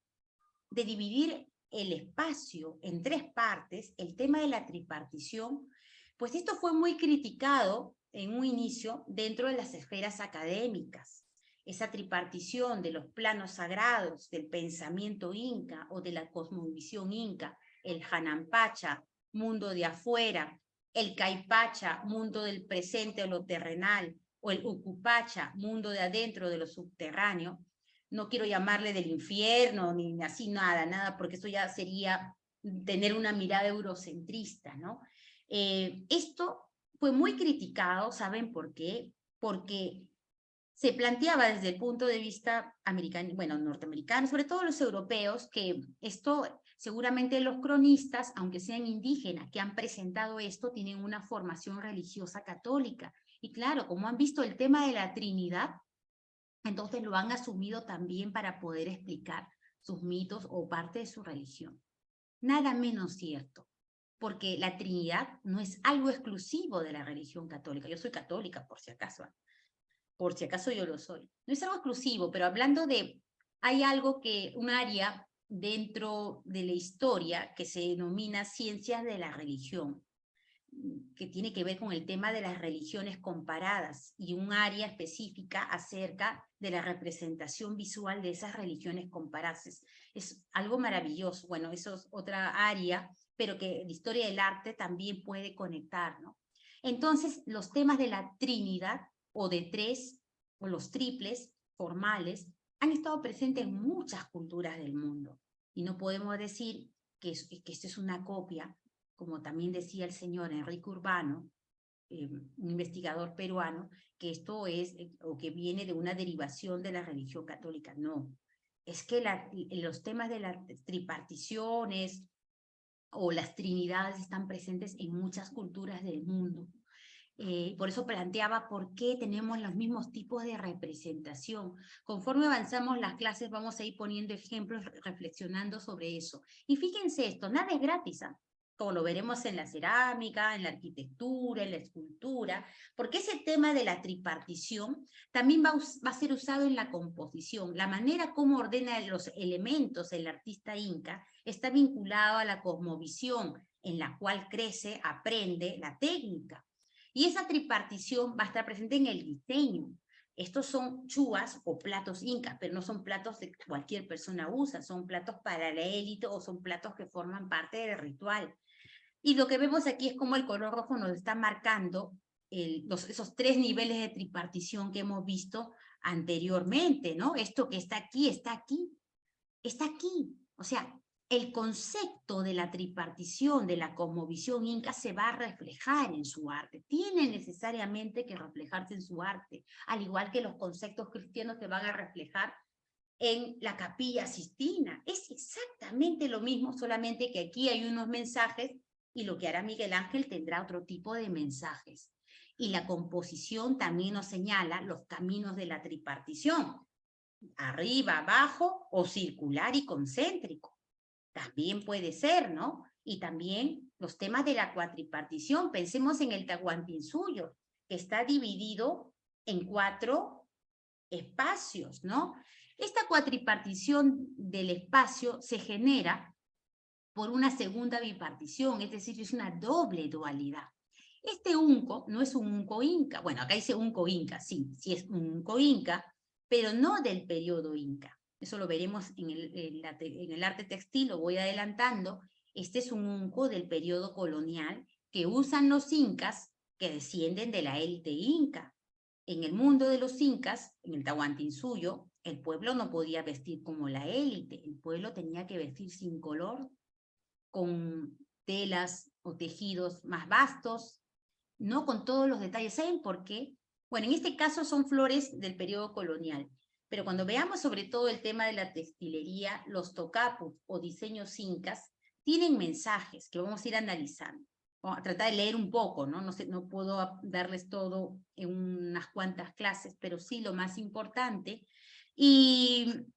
de dividir el espacio en tres partes, el tema de la tripartición, pues esto fue muy criticado en un inicio dentro de las esferas académicas. Esa tripartición de los planos sagrados del pensamiento inca o de la cosmovisión inca, el Hanampacha, mundo de afuera, el Caipacha, mundo del presente o lo terrenal, o el Ucupacha, mundo de adentro de lo subterráneo. No quiero llamarle del infierno, ni así nada, porque eso ya sería tener una mirada eurocentrista, ¿no? Esto fue muy criticado, ¿saben por qué? Porque se planteaba desde el punto de vista americano, bueno, norteamericano, sobre todo los europeos, que esto, seguramente los cronistas, aunque sean indígenas, que han presentado esto, tienen una formación religiosa católica. Y claro, como han visto el tema de la Trinidad, entonces lo han asumido también para poder explicar sus mitos o parte de su religión. Nada menos cierto, porque la Trinidad no es algo exclusivo de la religión católica. Yo soy católica, por si acaso yo lo soy. No es algo exclusivo, pero hablando hay algo un área dentro de la historia que se denomina ciencias de la religión. que tiene que ver con el tema de las religiones comparadas y un área específica acerca de la representación visual de esas religiones comparadas. Es algo maravilloso. Bueno, eso es otra área, pero que la historia del arte también puede conectar, ¿no? Entonces, los temas de la Trinidad o de tres o los triples formales han estado presentes en muchas culturas del mundo y no podemos decir que esto es una copia, como también decía el señor Enrique Urbano, un investigador peruano, que esto es o que viene de una derivación de la religión católica. No, es que los temas de las triparticiones o las trinidades están presentes en muchas culturas del mundo. Por eso planteaba por qué tenemos los mismos tipos de representación. Conforme avanzamos las clases vamos a ir poniendo ejemplos, reflexionando sobre eso. Y fíjense esto, nada es gratis, ¿eh? Como lo veremos en la cerámica, en la arquitectura, en la escultura, porque ese tema de la tripartición también va a ser usado en la composición. La manera como ordena los elementos el artista inca está vinculado a la cosmovisión, en la cual crece, aprende la técnica. Y esa tripartición va a estar presente en el diseño. Estos son chuas o platos incas, pero no son platos que cualquier persona usa, son platos para la élite o son platos que forman parte del ritual. Y lo que vemos aquí es como el color rojo nos está marcando esos tres niveles de tripartición que hemos visto anteriormente, ¿no? Esto que está aquí, está aquí, está aquí. O sea, el concepto de la tripartición, de la cosmovisión inca se va a reflejar en su arte, tiene necesariamente que reflejarse en su arte, al igual que los conceptos cristianos se van a reflejar en la Capilla Sistina. Es exactamente lo mismo, solamente que aquí hay unos mensajes y lo que hará Miguel Ángel tendrá otro tipo de mensajes. Y la composición también nos señala los caminos de la tripartición, arriba, abajo o circular y concéntrico. También puede ser, ¿no? Y también los temas de la cuatripartición. Pensemos en el Tahuantinsuyo, que está dividido en 4 espacios, ¿no? Esta cuatripartición del espacio se genera por una segunda bipartición, es decir, es una doble dualidad. Este unco no es un unco inca, bueno, acá dice unco inca, sí, sí es un unco inca, pero no del periodo inca. Eso lo veremos en el arte textil, lo voy adelantando. Este es un unco del periodo colonial que usan los incas que descienden de la élite inca. En el mundo de los incas, en el Tahuantinsuyo, el pueblo no podía vestir como la élite, el pueblo tenía que vestir sin color, con telas o tejidos más vastos, no con todos los detalles. ¿Saben por qué? Bueno, en este caso son flores del periodo colonial, pero cuando veamos sobre todo el tema de la textilería, los tocapus o diseños incas tienen mensajes que vamos a ir analizando. Vamos a tratar de leer un poco, ¿no? No puedo darles todo en unas cuantas clases, pero sí lo más importante. Y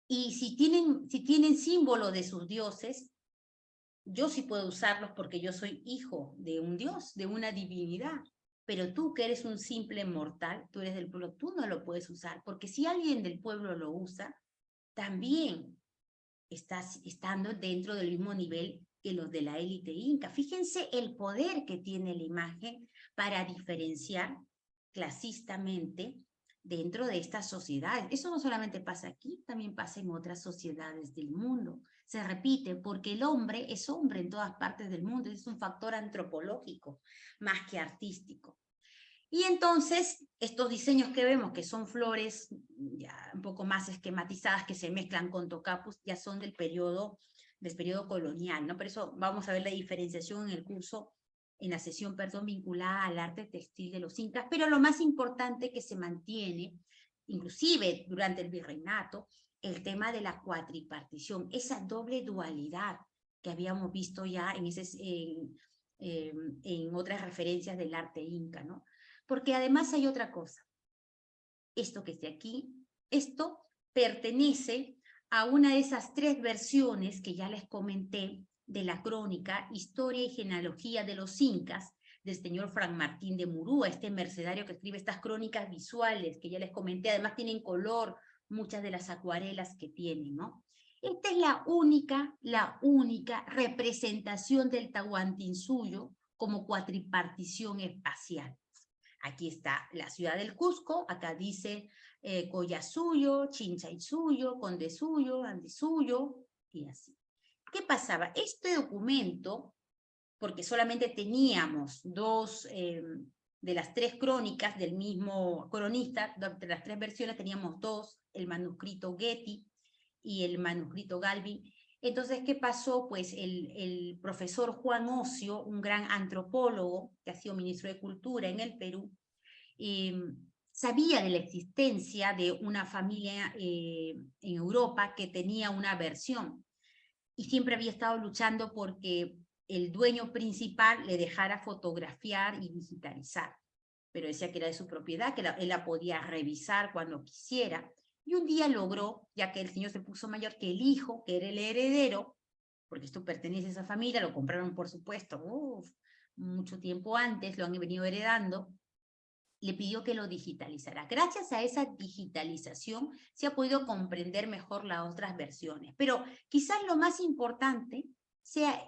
si tienen símbolo de sus dioses, yo sí puedo usarlos porque yo soy hijo de un dios, de una divinidad. Pero tú que eres un simple mortal, tú eres del pueblo, tú no lo puedes usar, porque si alguien del pueblo lo usa, también estás estando dentro del mismo nivel que los de la élite inca. Fíjense el poder que tiene la imagen para diferenciar clasistamente dentro de estas sociedades. Eso no solamente pasa aquí, también pasa en otras sociedades del mundo. Se repite porque el hombre es hombre en todas partes del mundo, es un factor antropológico más que artístico. Y entonces, estos diseños que vemos, que son flores ya un poco más esquematizadas, que se mezclan con tocapus, ya son del periodo colonial, ¿no? Por eso vamos a ver la diferenciación en el curso, en la sesión, perdón, vinculada al arte textil de los incas, pero lo más importante que se mantiene, inclusive durante el virreinato, el tema de la cuatripartición, esa doble dualidad que habíamos visto ya en otras referencias del arte inca, ¿no? Porque además hay otra cosa. Esto que está aquí, esto pertenece a una de esas 3 versiones que ya les comenté de la crónica Historia y Genealogía de los Incas, del señor Fray Martín de Murúa, este mercedario que escribe estas crónicas visuales que ya les comenté, además tienen color muchas de las acuarelas que tienen, ¿no? Esta es la única representación del Tahuantinsuyo como cuatripartición espacial. Aquí está la ciudad del Cusco, acá dice Collasuyo, Chinchaysuyo, Condesuyo, Andesuyo, y así. ¿Qué pasaba? Este documento, porque solamente teníamos dos de las tres crónicas del mismo cronista, de las tres versiones teníamos dos, el manuscrito Getty y el manuscrito Galvin. Entonces, ¿qué pasó? Pues el profesor Juan Ocio, un gran antropólogo que ha sido ministro de Cultura en el Perú, sabía de la existencia de una familia en Europa que tenía una versión y siempre había estado luchando porque el dueño principal le dejara fotografiar y digitalizar, pero decía que era de su propiedad, que él la podía revisar cuando quisiera, y un día logró, ya que el señor se puso mayor, que el hijo, que era el heredero, porque esto pertenece a esa familia, lo compraron por supuesto, mucho tiempo antes, lo han venido heredando, le pidió que lo digitalizara. Gracias a esa digitalización se ha podido comprender mejor las otras versiones, pero quizás lo más importante sea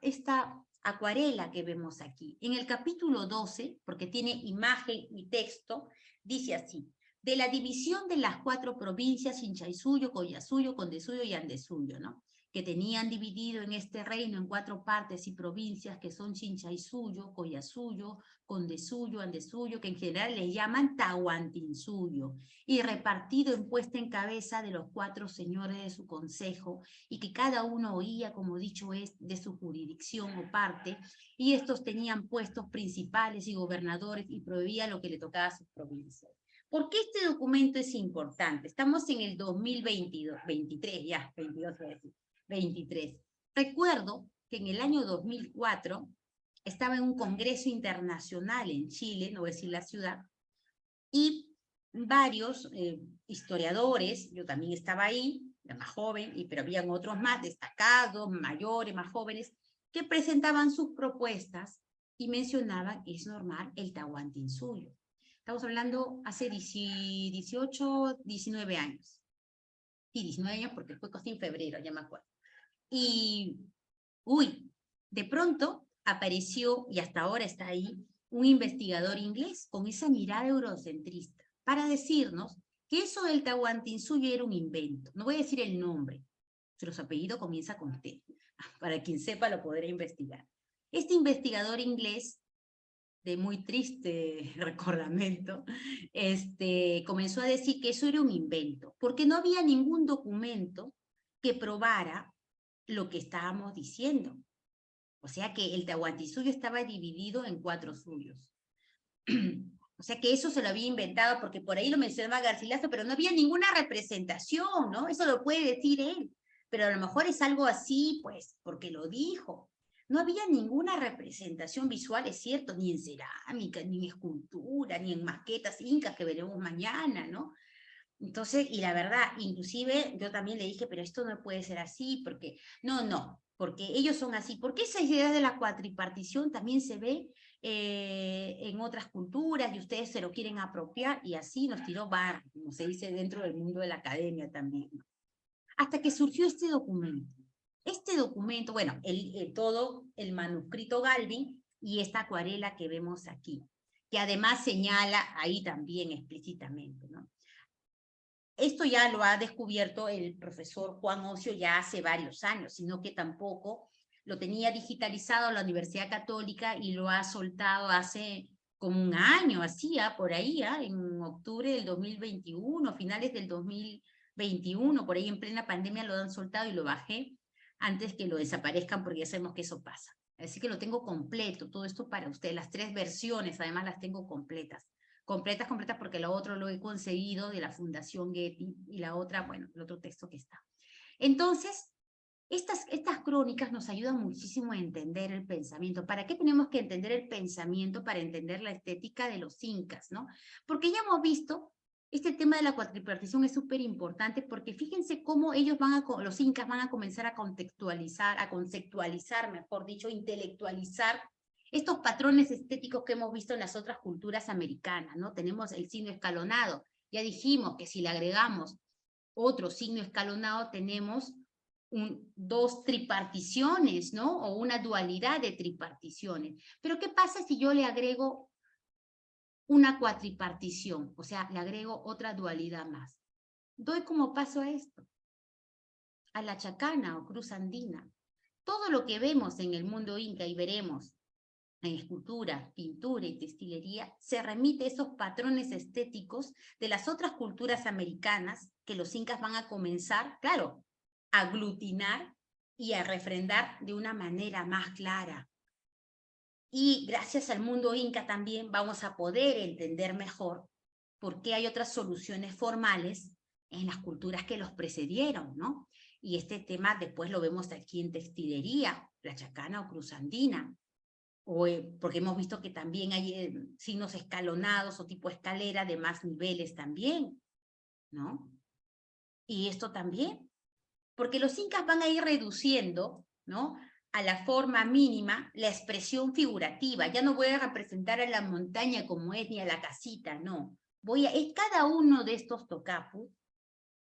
esta acuarela que vemos aquí. En el capítulo 12, porque tiene imagen y texto, dice así: de la división de las 4 provincias, Chinchaysuyo, Collasuyo, Condesuyo y Andesuyo, ¿no?, que tenían dividido en este reino en 4 partes y provincias, que son Chinchaysuyo, Collasuyo, Condesuyo, Andesuyo, que en general les llaman Tahuantinsuyo, y repartido en puesta en cabeza de los 4 señores de su consejo, y que cada uno oía, como dicho es, de su jurisdicción o parte, y estos tenían puestos principales y gobernadores, y prohibía lo que le tocaba a sus provincias. ¿Por qué este documento es importante? Estamos en el 2022, 23 ya, 22 voy a decir, 23. Recuerdo que en el año 2004 estaba en un congreso internacional en Chile, no voy a decir la ciudad, y varios historiadores, yo también estaba ahí, era más joven, pero habían otros más destacados, mayores, más jóvenes, que presentaban sus propuestas y mencionaban, es normal, el Tahuantinsuyo. Estamos hablando hace 18, 19 años. Sí, 19 años porque fue casi en febrero, ya me acuerdo. Y, de pronto apareció, y hasta ahora está ahí, un investigador inglés con esa mirada eurocentrista para decirnos que eso del Tahuantinsuyo era un invento. No voy a decir el nombre, pero su apellido comienza con T. Para quien sepa lo podrá investigar. Este investigador inglés, de muy triste recordamiento, comenzó a decir que eso era un invento, porque no había ningún documento que probara lo que estábamos diciendo. O sea que el Tahuantinsuyo estaba dividido en 4 suyos. O sea que eso se lo había inventado, porque por ahí lo mencionaba Garcilaso, pero no había ninguna representación, ¿no? Eso lo puede decir él, pero a lo mejor es algo así, pues, porque lo dijo. No había ninguna representación visual, es cierto, ni en cerámica, ni en escultura, ni en maquetas incas que veremos mañana, ¿no? Entonces, y la verdad, inclusive yo también le dije, pero esto no puede ser así, porque, no, porque ellos son así, porque esa idea de la cuatripartición también se ve en otras culturas y ustedes se lo quieren apropiar, y así nos tiró barro, como se dice dentro del mundo de la academia también. Hasta que surgió este documento. Este documento, bueno, todo el manuscrito Galvin y esta acuarela que vemos aquí, que además señala ahí también explícitamente, ¿no? Esto ya lo ha descubierto el profesor Juan Ocio ya hace varios años, sino que tampoco lo tenía digitalizado la Universidad Católica y lo ha soltado hace como un año, por ahí, en octubre del 2021, finales del 2021, por ahí en plena pandemia lo han soltado y lo bajé antes que lo desaparezcan, porque ya sabemos que eso pasa. Así que lo tengo completo, todo esto para ustedes, las 3 versiones, además las tengo completas, porque lo otro lo he conseguido de la Fundación Getty, y la otra, bueno, el otro texto que está. Entonces, estas crónicas nos ayudan muchísimo a entender el pensamiento. ¿Para qué tenemos que entender el pensamiento? Para entender la estética de los incas, ¿no? Porque ya hemos visto, este tema de la cuatripartición es súper importante, porque fíjense cómo los incas van a comenzar a conceptualizar, mejor dicho, intelectualizar estos patrones estéticos que hemos visto en las otras culturas americanas, ¿no? Tenemos el signo escalonado. Ya dijimos que si le agregamos otro signo escalonado, tenemos dos triparticiones, ¿no? O una dualidad de triparticiones. Pero ¿qué pasa si yo le agrego una cuatripartición? O sea, le agrego otra dualidad más. Doy como paso a esto, a la chacana o cruz andina. Todo lo que vemos en el mundo inca y veremos en escultura, pintura y textilería, se remite a esos patrones estéticos de las otras culturas americanas que los incas van a comenzar, claro, a aglutinar y a refrendar de una manera más clara. Y gracias al mundo inca también vamos a poder entender mejor por qué hay otras soluciones formales en las culturas que los precedieron, ¿no? Y este tema después lo vemos aquí en textilería, la chacana o cruzandina, porque hemos visto que también hay signos escalonados o tipo escalera de más niveles también, ¿no? Y esto también, porque los incas van a ir reduciendo, ¿no?, a la forma mínima la expresión figurativa. Ya no voy a representar a la montaña como es ni a la casita, no. Cada uno de estos tocapus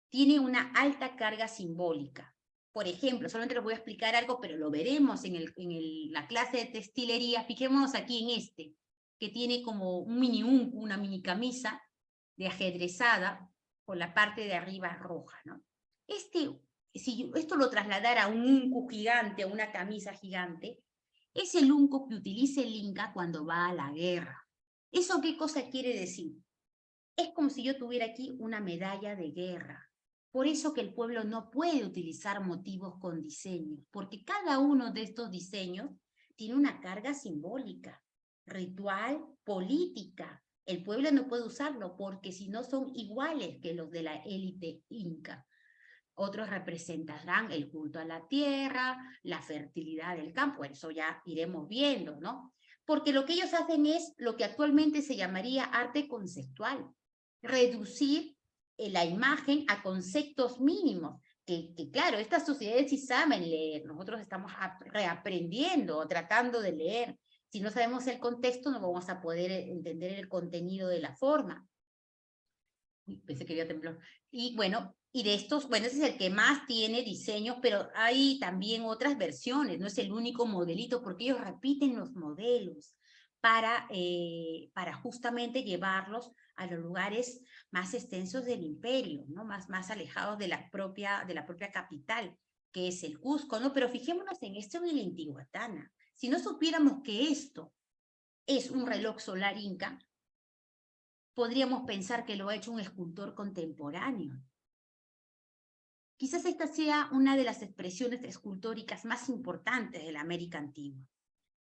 tiene una alta carga simbólica. Por ejemplo, solamente les voy a explicar algo, pero lo veremos en la clase de textilería. Fijémonos aquí en este, que tiene como un mini uncu, una mini camisa de ajedrezada, con la parte de arriba roja, ¿no? Si esto lo trasladara a un uncu gigante, a una camisa gigante, es el uncu que utiliza el inca cuando va a la guerra. ¿Eso qué cosa quiere decir? Es como si yo tuviera aquí una medalla de guerra. Por eso que el pueblo no puede utilizar motivos con diseños, porque cada uno de estos diseños tiene una carga simbólica, ritual, política. El pueblo no puede usarlo porque si no son iguales que los de la élite inca. Otros representarán el culto a la tierra, la fertilidad del campo, eso ya iremos viendo, ¿no? Porque lo que ellos hacen es lo que actualmente se llamaría arte conceptual, reducir la imagen a conceptos mínimos, que claro, estas sociedades sí saben leer, nosotros estamos reaprendiendo o tratando de leer. Si no sabemos el contexto, no vamos a poder entender el contenido de la forma. Pensé que había temblor. Y bueno, y de estos, bueno, ese es el que más tiene diseños, pero hay también otras versiones, no es el único modelito, porque ellos repiten los modelos para justamente llevarlos a los lugares más extensos del imperio, ¿no? Más alejados de la propia capital, que es el Cusco, ¿no? Pero fijémonos en esto de la Intihuatana. Si no supiéramos que esto es un reloj solar inca, podríamos pensar que lo ha hecho un escultor contemporáneo. Quizás esta sea una de las expresiones escultóricas más importantes de la América antigua,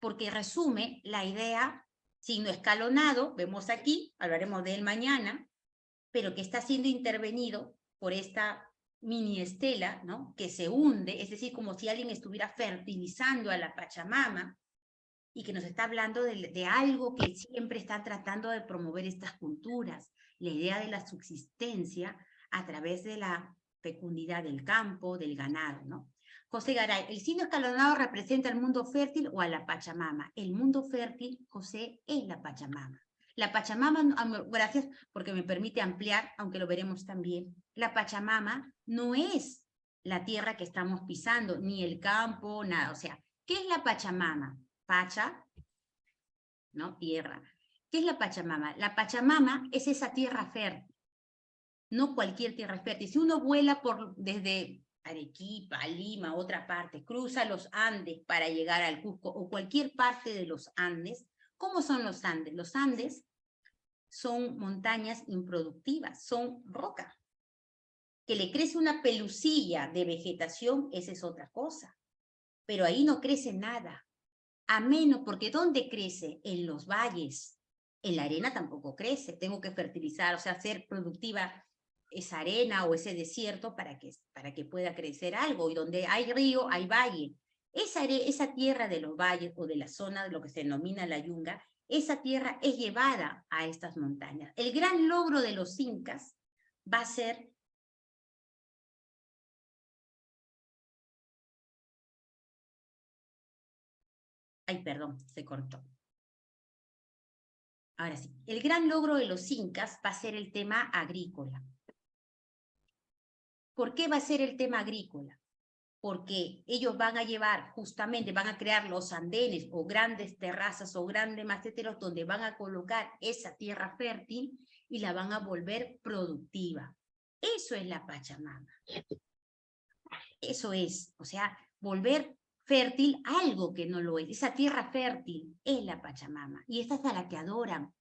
porque resume la idea, signo escalonado, vemos aquí, hablaremos de él mañana, pero que está siendo intervenido por esta mini estela, ¿no?, que se hunde, es decir, como si alguien estuviera fertilizando a la Pachamama, y que nos está hablando de algo que siempre están tratando de promover estas culturas, la idea de la subsistencia a través de la fecundidad del campo, del ganado, ¿no? José Garay, el signo escalonado representa el mundo fértil o a la Pachamama. El mundo fértil, José, es la Pachamama. La Pachamama, gracias porque me permite ampliar, aunque lo veremos también, la Pachamama no es la tierra que estamos pisando, ni el campo, nada. O sea, ¿qué es la Pachamama? Pacha, ¿no? Tierra. ¿Qué es la Pachamama? La Pachamama es esa tierra fértil, no cualquier tierra fértil. Si uno vuela desde Arequipa, Lima, otra parte, cruza los Andes para llegar al Cusco o cualquier parte de los Andes, ¿cómo son los Andes? Los Andes son montañas improductivas, son roca. Que le crece una pelucilla de vegetación, esa es otra cosa. Pero ahí no crece nada. A menos, porque ¿dónde crece? En los valles. En la arena tampoco crece. Tengo que fertilizar, o sea, hacer productiva esa arena o ese desierto para que pueda crecer algo. Y donde hay río, hay valle. Esa tierra de los valles o de la zona de lo que se denomina la yunga, esa tierra es llevada a estas montañas. El gran logro de los incas va a ser ay, perdón, se cortó. Ahora sí, el gran logro de los incas va a ser el tema agrícola. ¿Por qué va a ser el tema agrícola? porque ellos van a llevar, justamente, van a crear los andenes o grandes terrazas o grandes maceteros donde van a colocar esa tierra fértil y la van a volver productiva. Eso es la Pachamama. Eso es, o sea, volver fértil algo que no lo es. Esa tierra fértil es la Pachamama. Y esta es a la que adoran,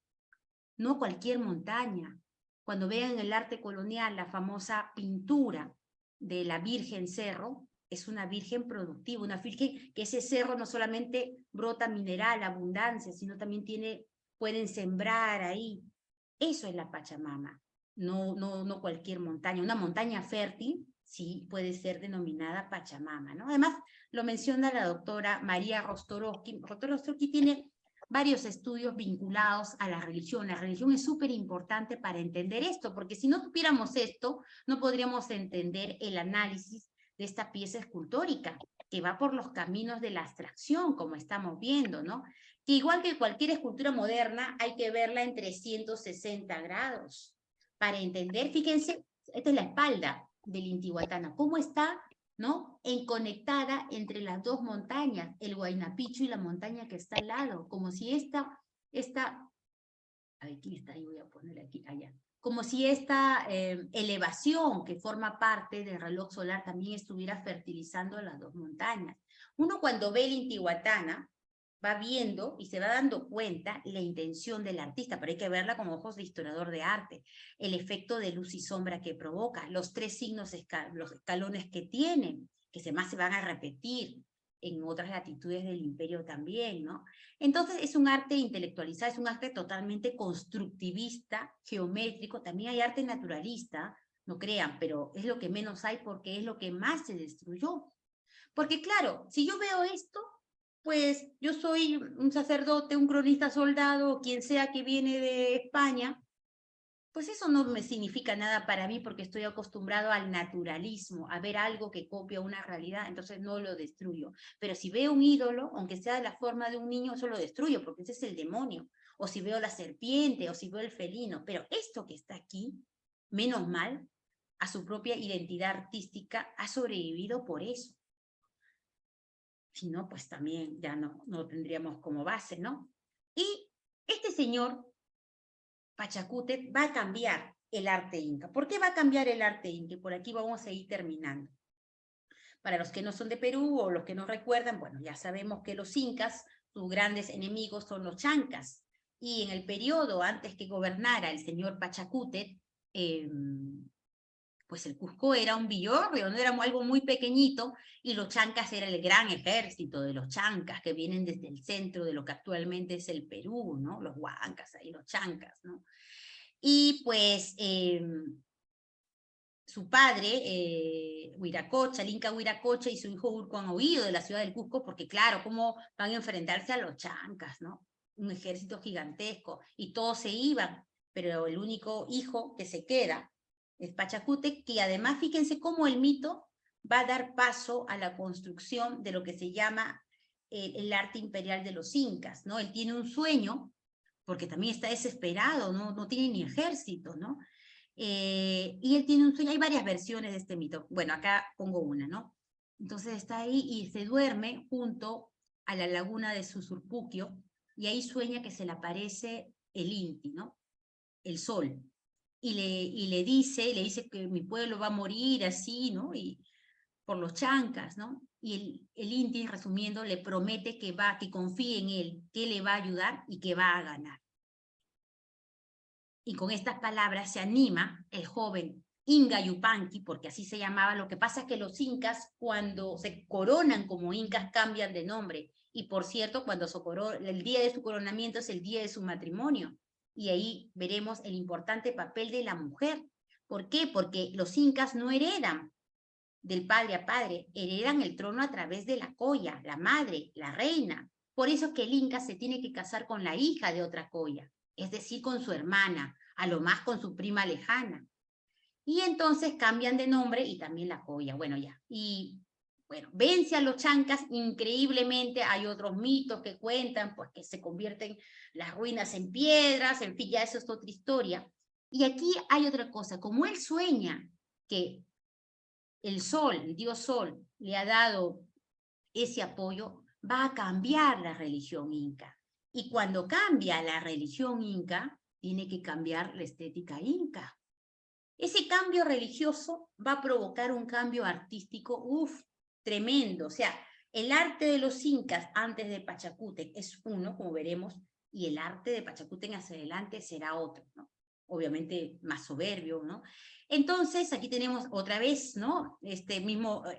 no cualquier montaña. Cuando vean en el arte colonial la famosa pintura de la Virgen Cerro, es una virgen productiva, una virgen que ese cerro no solamente brota mineral, abundancia, sino también pueden sembrar ahí. Eso es la Pachamama, no cualquier montaña. Una montaña fértil, sí, puede ser denominada Pachamama, ¿no? Además, lo menciona la doctora María Rostorowski. Rostorowski tiene varios estudios vinculados a la religión. La religión es súper importante para entender esto, porque si no tuviéramos esto, no podríamos entender el análisis de esta pieza escultórica, que va por los caminos de la abstracción, como estamos viendo, ¿no? Que igual que cualquier escultura moderna, hay que verla en 360 grados. Para entender, fíjense, esta es la espalda del Intihuatana, cómo está, ¿no? Conectada entre las dos montañas, el Huayna Picchu y la montaña que está al lado, como si aquí está, yo voy a poner aquí, allá, como si esta elevación que forma parte del reloj solar también estuviera fertilizando las dos montañas. Uno cuando ve el Intihuatana va viendo y se va dando cuenta la intención del artista, pero hay que verla con ojos de historiador de arte, el efecto de luz y sombra que provoca, los tres signos, los escalones que tienen, que más se van a repetir en otras latitudes del imperio también, ¿no? Entonces es un arte intelectualizado, es un arte totalmente constructivista, geométrico, también hay arte naturalista, no crean, pero es lo que menos hay porque es lo que más se destruyó. Porque claro, si yo veo esto, pues yo soy un sacerdote, un cronista soldado, quien sea que viene de España, pues eso no me significa nada para mí porque estoy acostumbrado al naturalismo, a ver algo que copia una realidad, entonces no lo destruyo. Pero si veo un ídolo, aunque sea de la forma de un niño, eso lo destruyo porque ese es el demonio. O si veo la serpiente, o si veo el felino. Pero esto que está aquí, menos mal, a su propia identidad artística, ha sobrevivido por eso. Si no, pues también ya no tendríamos como base, ¿no? Y este señor Pachacútec va a cambiar el arte inca. ¿Por qué va a cambiar el arte inca? Por aquí vamos a ir terminando. Para los que no son de Perú o los que no recuerdan, bueno, ya sabemos que los incas, sus grandes enemigos son los chancas. Y en el periodo antes que gobernara el señor Pachacútec, pues el Cusco era un villorrio, no era algo muy pequeñito, y los chancas era el gran ejército de los chancas que vienen desde el centro de lo que actualmente es el Perú, ¿no? Los huancas, ahí los chancas, ¿no? Y pues su padre, Huiracocha, el Inca Huiracocha y su hijo Urco han huido de la ciudad del Cusco porque claro, ¿cómo van a enfrentarse a los chancas, no? Un ejército gigantesco y todos se iban, pero el único hijo que se queda es Pachacútec, que además fíjense cómo el mito va a dar paso a la construcción de lo que se llama el arte imperial de los incas, ¿no? Él tiene un sueño, porque también está desesperado, no tiene ni ejército, ¿no? Y él tiene un sueño, hay varias versiones de este mito, bueno, acá pongo una, ¿no? Entonces está ahí y se duerme junto a la laguna de Susurpuquio, y ahí sueña que se le aparece el Inti, ¿no? El sol, y le dice que mi pueblo va a morir así, ¿no? Y por los chancas, ¿no? Y el Inti, resumiendo, le promete que confíe en él, que le va a ayudar y que va a ganar. Y con estas palabras se anima el joven Inga Yupanqui, porque así se llamaba. Lo que pasa es que los incas, cuando se coronan como incas, cambian de nombre. Y por cierto, el día de su coronamiento es el día de su matrimonio. Y ahí veremos el importante papel de la mujer. ¿Por qué? Porque los incas no heredan del padre a padre, heredan el trono a través de la colla, la madre, la reina. Por eso es que el inca se tiene que casar con la hija de otra colla, es decir, con su hermana, a lo más con su prima lejana. Y entonces cambian de nombre y también la colla, bueno ya. Y bueno, vence a los chancas increíblemente, hay otros mitos que cuentan, pues que se convierten las ruinas en piedras, en fin, ya eso es otra historia. Y aquí hay otra cosa, como él sueña que el sol, el dios sol, le ha dado ese apoyo, va a cambiar la religión inca. Y cuando cambia la religión inca, tiene que cambiar la estética inca. Ese cambio religioso va a provocar un cambio artístico, tremendo. O sea, el arte de los incas antes de Pachacútec es uno, como veremos, y el arte de Pachacútec hacia adelante será otro, ¿no? Obviamente más soberbio, ¿no? Entonces, aquí tenemos otra vez, ¿no? Esta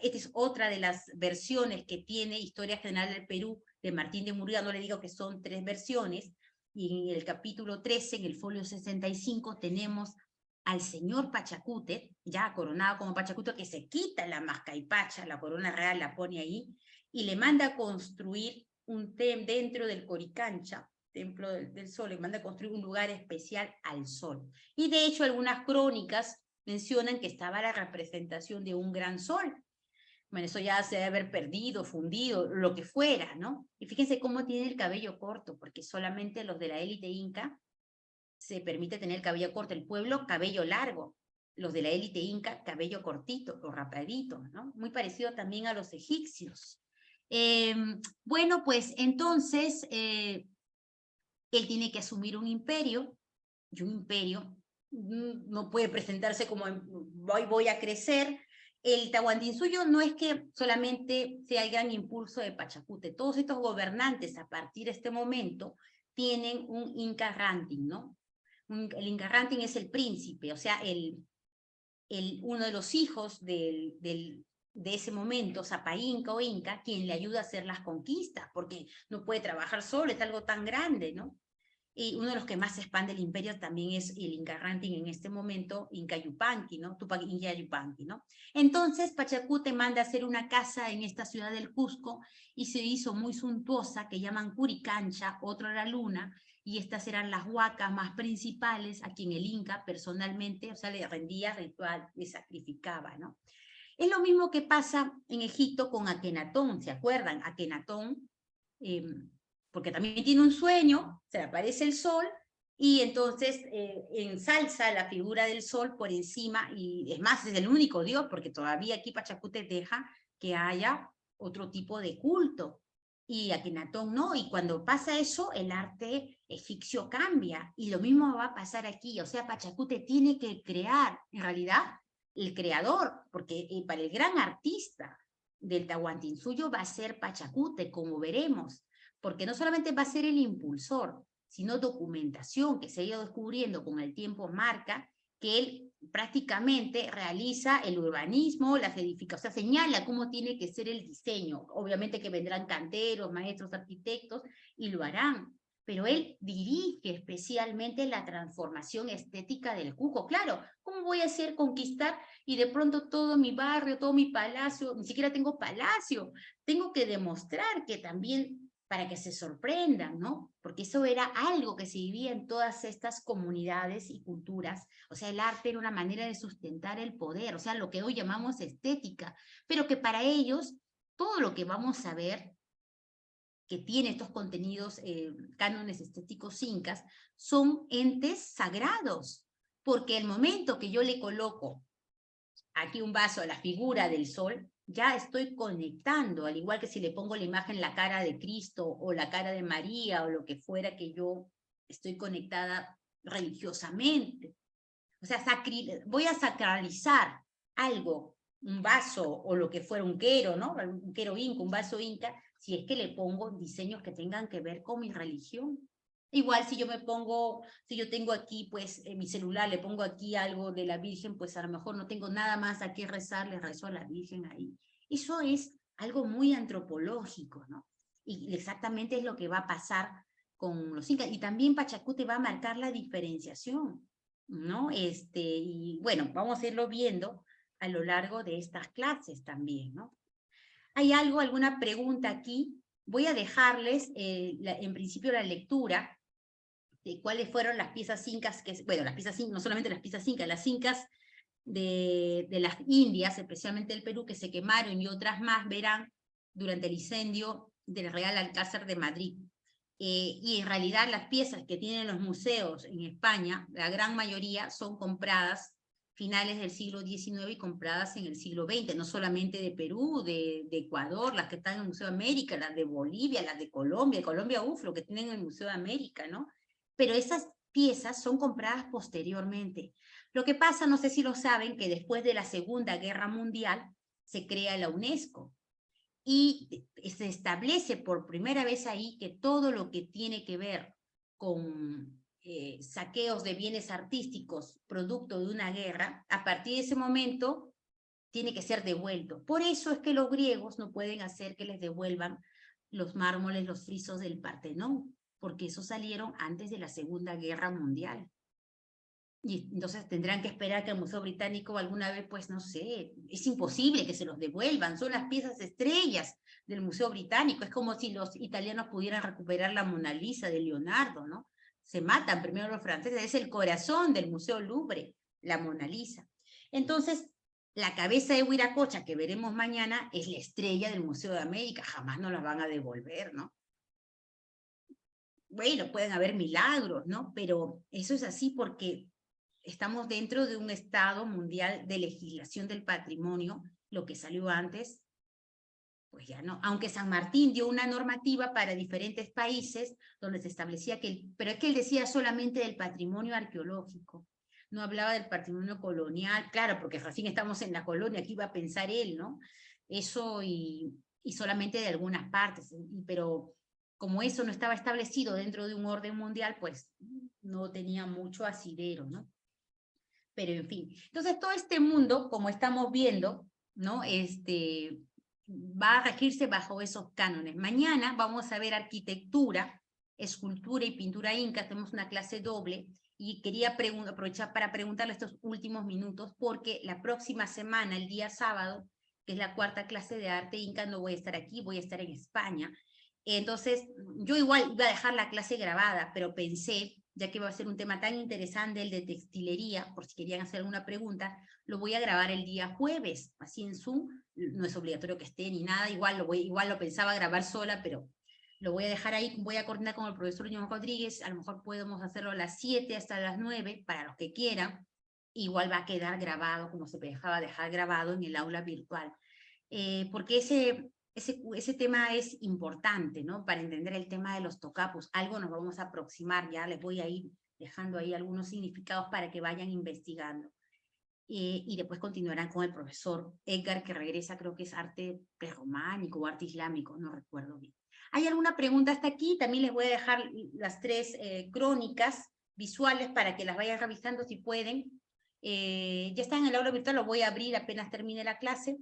es otra de las versiones que tiene Historia General del Perú de Martín de Murga. No le digo que son 3 versiones, y en el capítulo 13, en el folio 65, tenemos al señor Pachacútec, ya coronado como Pachacútec, que se quita la mascaipacha, la corona real la pone ahí, y le manda a construir un dentro del Coricancha, Templo del Sol, le manda a construir un lugar especial al sol. Y de hecho algunas crónicas mencionan que estaba la representación de un gran sol. Bueno, eso ya se debe haber perdido, fundido, lo que fuera, ¿no? Y fíjense cómo tiene el cabello corto, porque solamente los de la élite inca se permite tener el cabello corto, el pueblo cabello largo, los de la élite inca cabello cortito o rapadito, ¿no? Muy parecido también a los egipcios. Bueno, pues entonces él tiene que asumir un imperio, y un imperio no puede presentarse como voy a crecer. El Tahuantinsuyo no es que solamente sea el gran impulso de Pachacútec, todos estos gobernantes a partir de este momento tienen un Inca ranting, ¿no? El Inca ranting es el príncipe, o sea, uno de los hijos de ese momento, Zapa Inca o Inca, quien le ayuda a hacer las conquistas, porque no puede trabajar solo, es algo tan grande, ¿no? Y uno de los que más expande el imperio también es el Inca ranting en este momento, Inca Yupanqui, ¿no? Tupac Inca Yupanqui, ¿no? Entonces Pachacútec manda a hacer una casa en esta ciudad del Cusco y se hizo muy suntuosa, que llaman Curicancha, otra la luna, y estas eran las huacas más principales a quien el Inca personalmente, o sea, le rendía ritual, le sacrificaba, ¿no? Es lo mismo que pasa en Egipto con Akenatón, ¿se acuerdan? Akenatón, porque también tiene un sueño, se le aparece el sol, y entonces ensalza la figura del sol por encima, y es más, es el único dios, porque todavía aquí Pachacútec deja que haya otro tipo de culto, y Akenatón no, y cuando pasa eso, el arte egipcio cambia, y lo mismo va a pasar aquí, o sea, Pachacútec tiene que crear, en realidad, el creador, porque para el gran artista del Tahuantinsuyo va a ser Pachacútec, como veremos, porque no solamente va a ser el impulsor, sino documentación que se ha ido descubriendo con el tiempo marca que él prácticamente realiza el urbanismo, las edificaciones, o sea, señala cómo tiene que ser el diseño. Obviamente que vendrán canteros, maestros, arquitectos, y lo harán, pero él dirige especialmente la transformación estética del Cusco. Claro, ¿cómo voy a hacer conquistar y de pronto todo mi barrio, todo mi palacio? Ni siquiera tengo palacio, tengo que demostrar que también, para que se sorprendan, ¿no? Porque eso era algo que se vivía en todas estas comunidades y culturas. O sea, el arte era una manera de sustentar el poder, o sea, lo que hoy llamamos estética, pero que para ellos, todo lo que vamos a ver que tiene estos contenidos, cánones estéticos incas, son entes sagrados, porque el momento que yo le coloco aquí un vaso a la figura del sol, ya estoy conectando, al igual que si le pongo la imagen la cara de Cristo o la cara de María o lo que fuera, que yo estoy conectada religiosamente. O sea, voy a sacralizar algo, un vaso o lo que fuera un quero, ¿no? Un quero inca, un vaso inca, si es que le pongo diseños que tengan que ver con mi religión. Igual si yo me pongo, si yo tengo aquí pues en mi celular, le pongo aquí algo de la Virgen, pues a lo mejor no tengo nada más a qué rezar, le rezo a la Virgen ahí. Eso es algo muy antropológico, ¿no? Y exactamente es lo que va a pasar con los incas. Y también Pachacútec va a marcar la diferenciación, ¿no? Y bueno, vamos a irlo viendo a lo largo de estas clases también, ¿no? ¿Hay alguna pregunta aquí? Voy a dejarles en principio la lectura de cuáles fueron las piezas incas, bueno, las piezas incas, no solamente las piezas incas, las incas de las Indias, especialmente del Perú, que se quemaron, y otras más verán durante el incendio del Real Alcázar de Madrid. Y en realidad las piezas que tienen los museos en España, la gran mayoría son compradas finales del siglo XIX y compradas en el siglo XX, no solamente de Perú, de Ecuador, las que están en el Museo de América, las de Bolivia, las de Colombia, lo que tienen en el Museo de América, ¿no? Pero esas piezas son compradas posteriormente. Lo que pasa, no sé si lo saben, que después de la Segunda Guerra Mundial se crea la UNESCO y se establece por primera vez ahí que todo lo que tiene que ver con saqueos de bienes artísticos producto de una guerra, a partir de ese momento tiene que ser devuelto. Por eso es que los griegos no pueden hacer que les devuelvan los mármoles, los frisos del Partenón, porque esos salieron antes de la Segunda Guerra Mundial. Y entonces tendrán que esperar que el Museo Británico alguna vez, pues no sé, es imposible que se los devuelvan, son las piezas estrellas del Museo Británico, es como si los italianos pudieran recuperar la Mona Lisa de Leonardo, ¿no? Se matan primero los franceses, es el corazón del Museo Louvre, la Mona Lisa. Entonces, la cabeza de Huiracocha que veremos mañana es la estrella del Museo de América, jamás nos la van a devolver, ¿no? Bueno, pueden haber milagros, ¿no? Pero eso es así porque estamos dentro de un estado mundial de legislación del patrimonio, lo que salió antes, pues ya no. Aunque San Martín dio una normativa para diferentes países donde se establecía que, pero es que él decía solamente del patrimonio arqueológico, no hablaba del patrimonio colonial, claro, porque recién estamos en la colonia, aquí iba a pensar él, ¿no? Eso y solamente de algunas partes, pero como eso no estaba establecido dentro de un orden mundial, pues no tenía mucho asidero, ¿no? Pero en fin, entonces todo este mundo, como estamos viendo, ¿no? Va a regirse bajo esos cánones. Mañana vamos a ver arquitectura, escultura y pintura inca, tenemos una clase doble, y quería aprovechar para preguntarle estos últimos minutos, porque la próxima semana, el día sábado, que es la 4ª clase de arte inca, no voy a estar aquí, voy a estar en España. Entonces, yo igual iba a dejar la clase grabada, pero pensé, ya que va a ser un tema tan interesante, el de textilería, por si querían hacer alguna pregunta, lo voy a grabar el día jueves, así en Zoom, no es obligatorio que esté ni nada, igual lo pensaba grabar sola, pero lo voy a dejar ahí, voy a coordinar con el profesor Ñón Rodríguez, a lo mejor podemos hacerlo a las 7 hasta las 9, para los que quieran, igual va a quedar grabado, como se dejaba dejar grabado en el aula virtual, porque ese tema es importante, ¿no? Para entender el tema de los tocapos, algo nos vamos a aproximar, ya les voy a ir dejando ahí algunos significados para que vayan investigando. Y después continuarán con el profesor Edgar, que regresa, creo que es arte prerrománico o arte islámico, no recuerdo bien. ¿Hay alguna pregunta hasta aquí? También les voy a dejar las 3 crónicas visuales para que las vayan revisando si pueden. Ya está en el aula virtual, lo voy a abrir apenas termine la clase.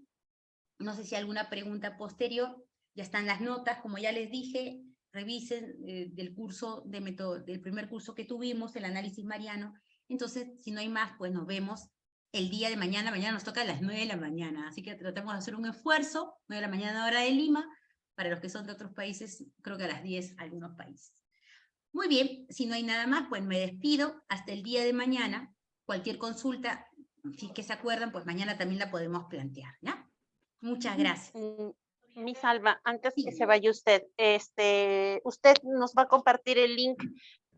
No sé si hay alguna pregunta posterior, ya están las notas, como ya les dije, revisen del primer curso que tuvimos, el análisis mariano. Entonces, si no hay más, pues nos vemos el día de mañana. Mañana nos toca a las 9 de la mañana, así que tratamos de hacer un esfuerzo, 9 de la mañana hora de Lima, para los que son de otros países, creo que a las 10 algunos países. Muy bien, si no hay nada más, pues me despido hasta el día de mañana. Cualquier consulta, si es que se acuerdan, pues mañana también la podemos plantear, ¿ya? Muchas gracias. Miss Alba, antes Sí. que se vaya usted, usted nos va a compartir el link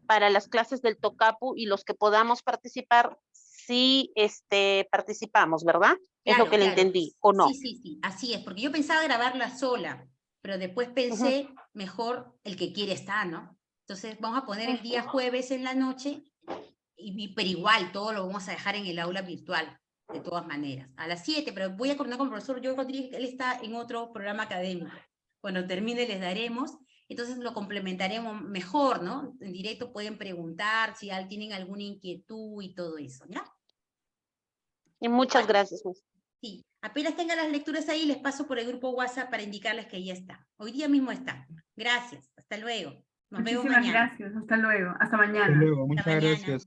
para las clases del Tocapu y los que podamos participar, sí, participamos, ¿verdad? Es lo que le entendí, ¿o no? Sí, así es, porque yo pensaba grabarla sola, pero después pensé, mejor el que quiere está, ¿no? Entonces vamos a poner el día jueves en la noche, pero igual todo lo vamos a dejar en el aula virtual, de todas maneras, a las 7, pero voy a coordinar con el profesor Joe Rodríguez, él está en otro programa académico. Cuando termine les daremos, entonces lo complementaremos mejor, ¿no? En directo pueden preguntar si tienen alguna inquietud y todo eso, ¿ya? Y muchas gracias, Miss. Sí, apenas tengan las lecturas ahí, les paso por el grupo WhatsApp para indicarles que ya está. Hoy día mismo está. Gracias, hasta luego. Nos vemos mañana. Muchísimas gracias, hasta luego, hasta mañana. Hasta luego, Hasta muchas mañana. gracias.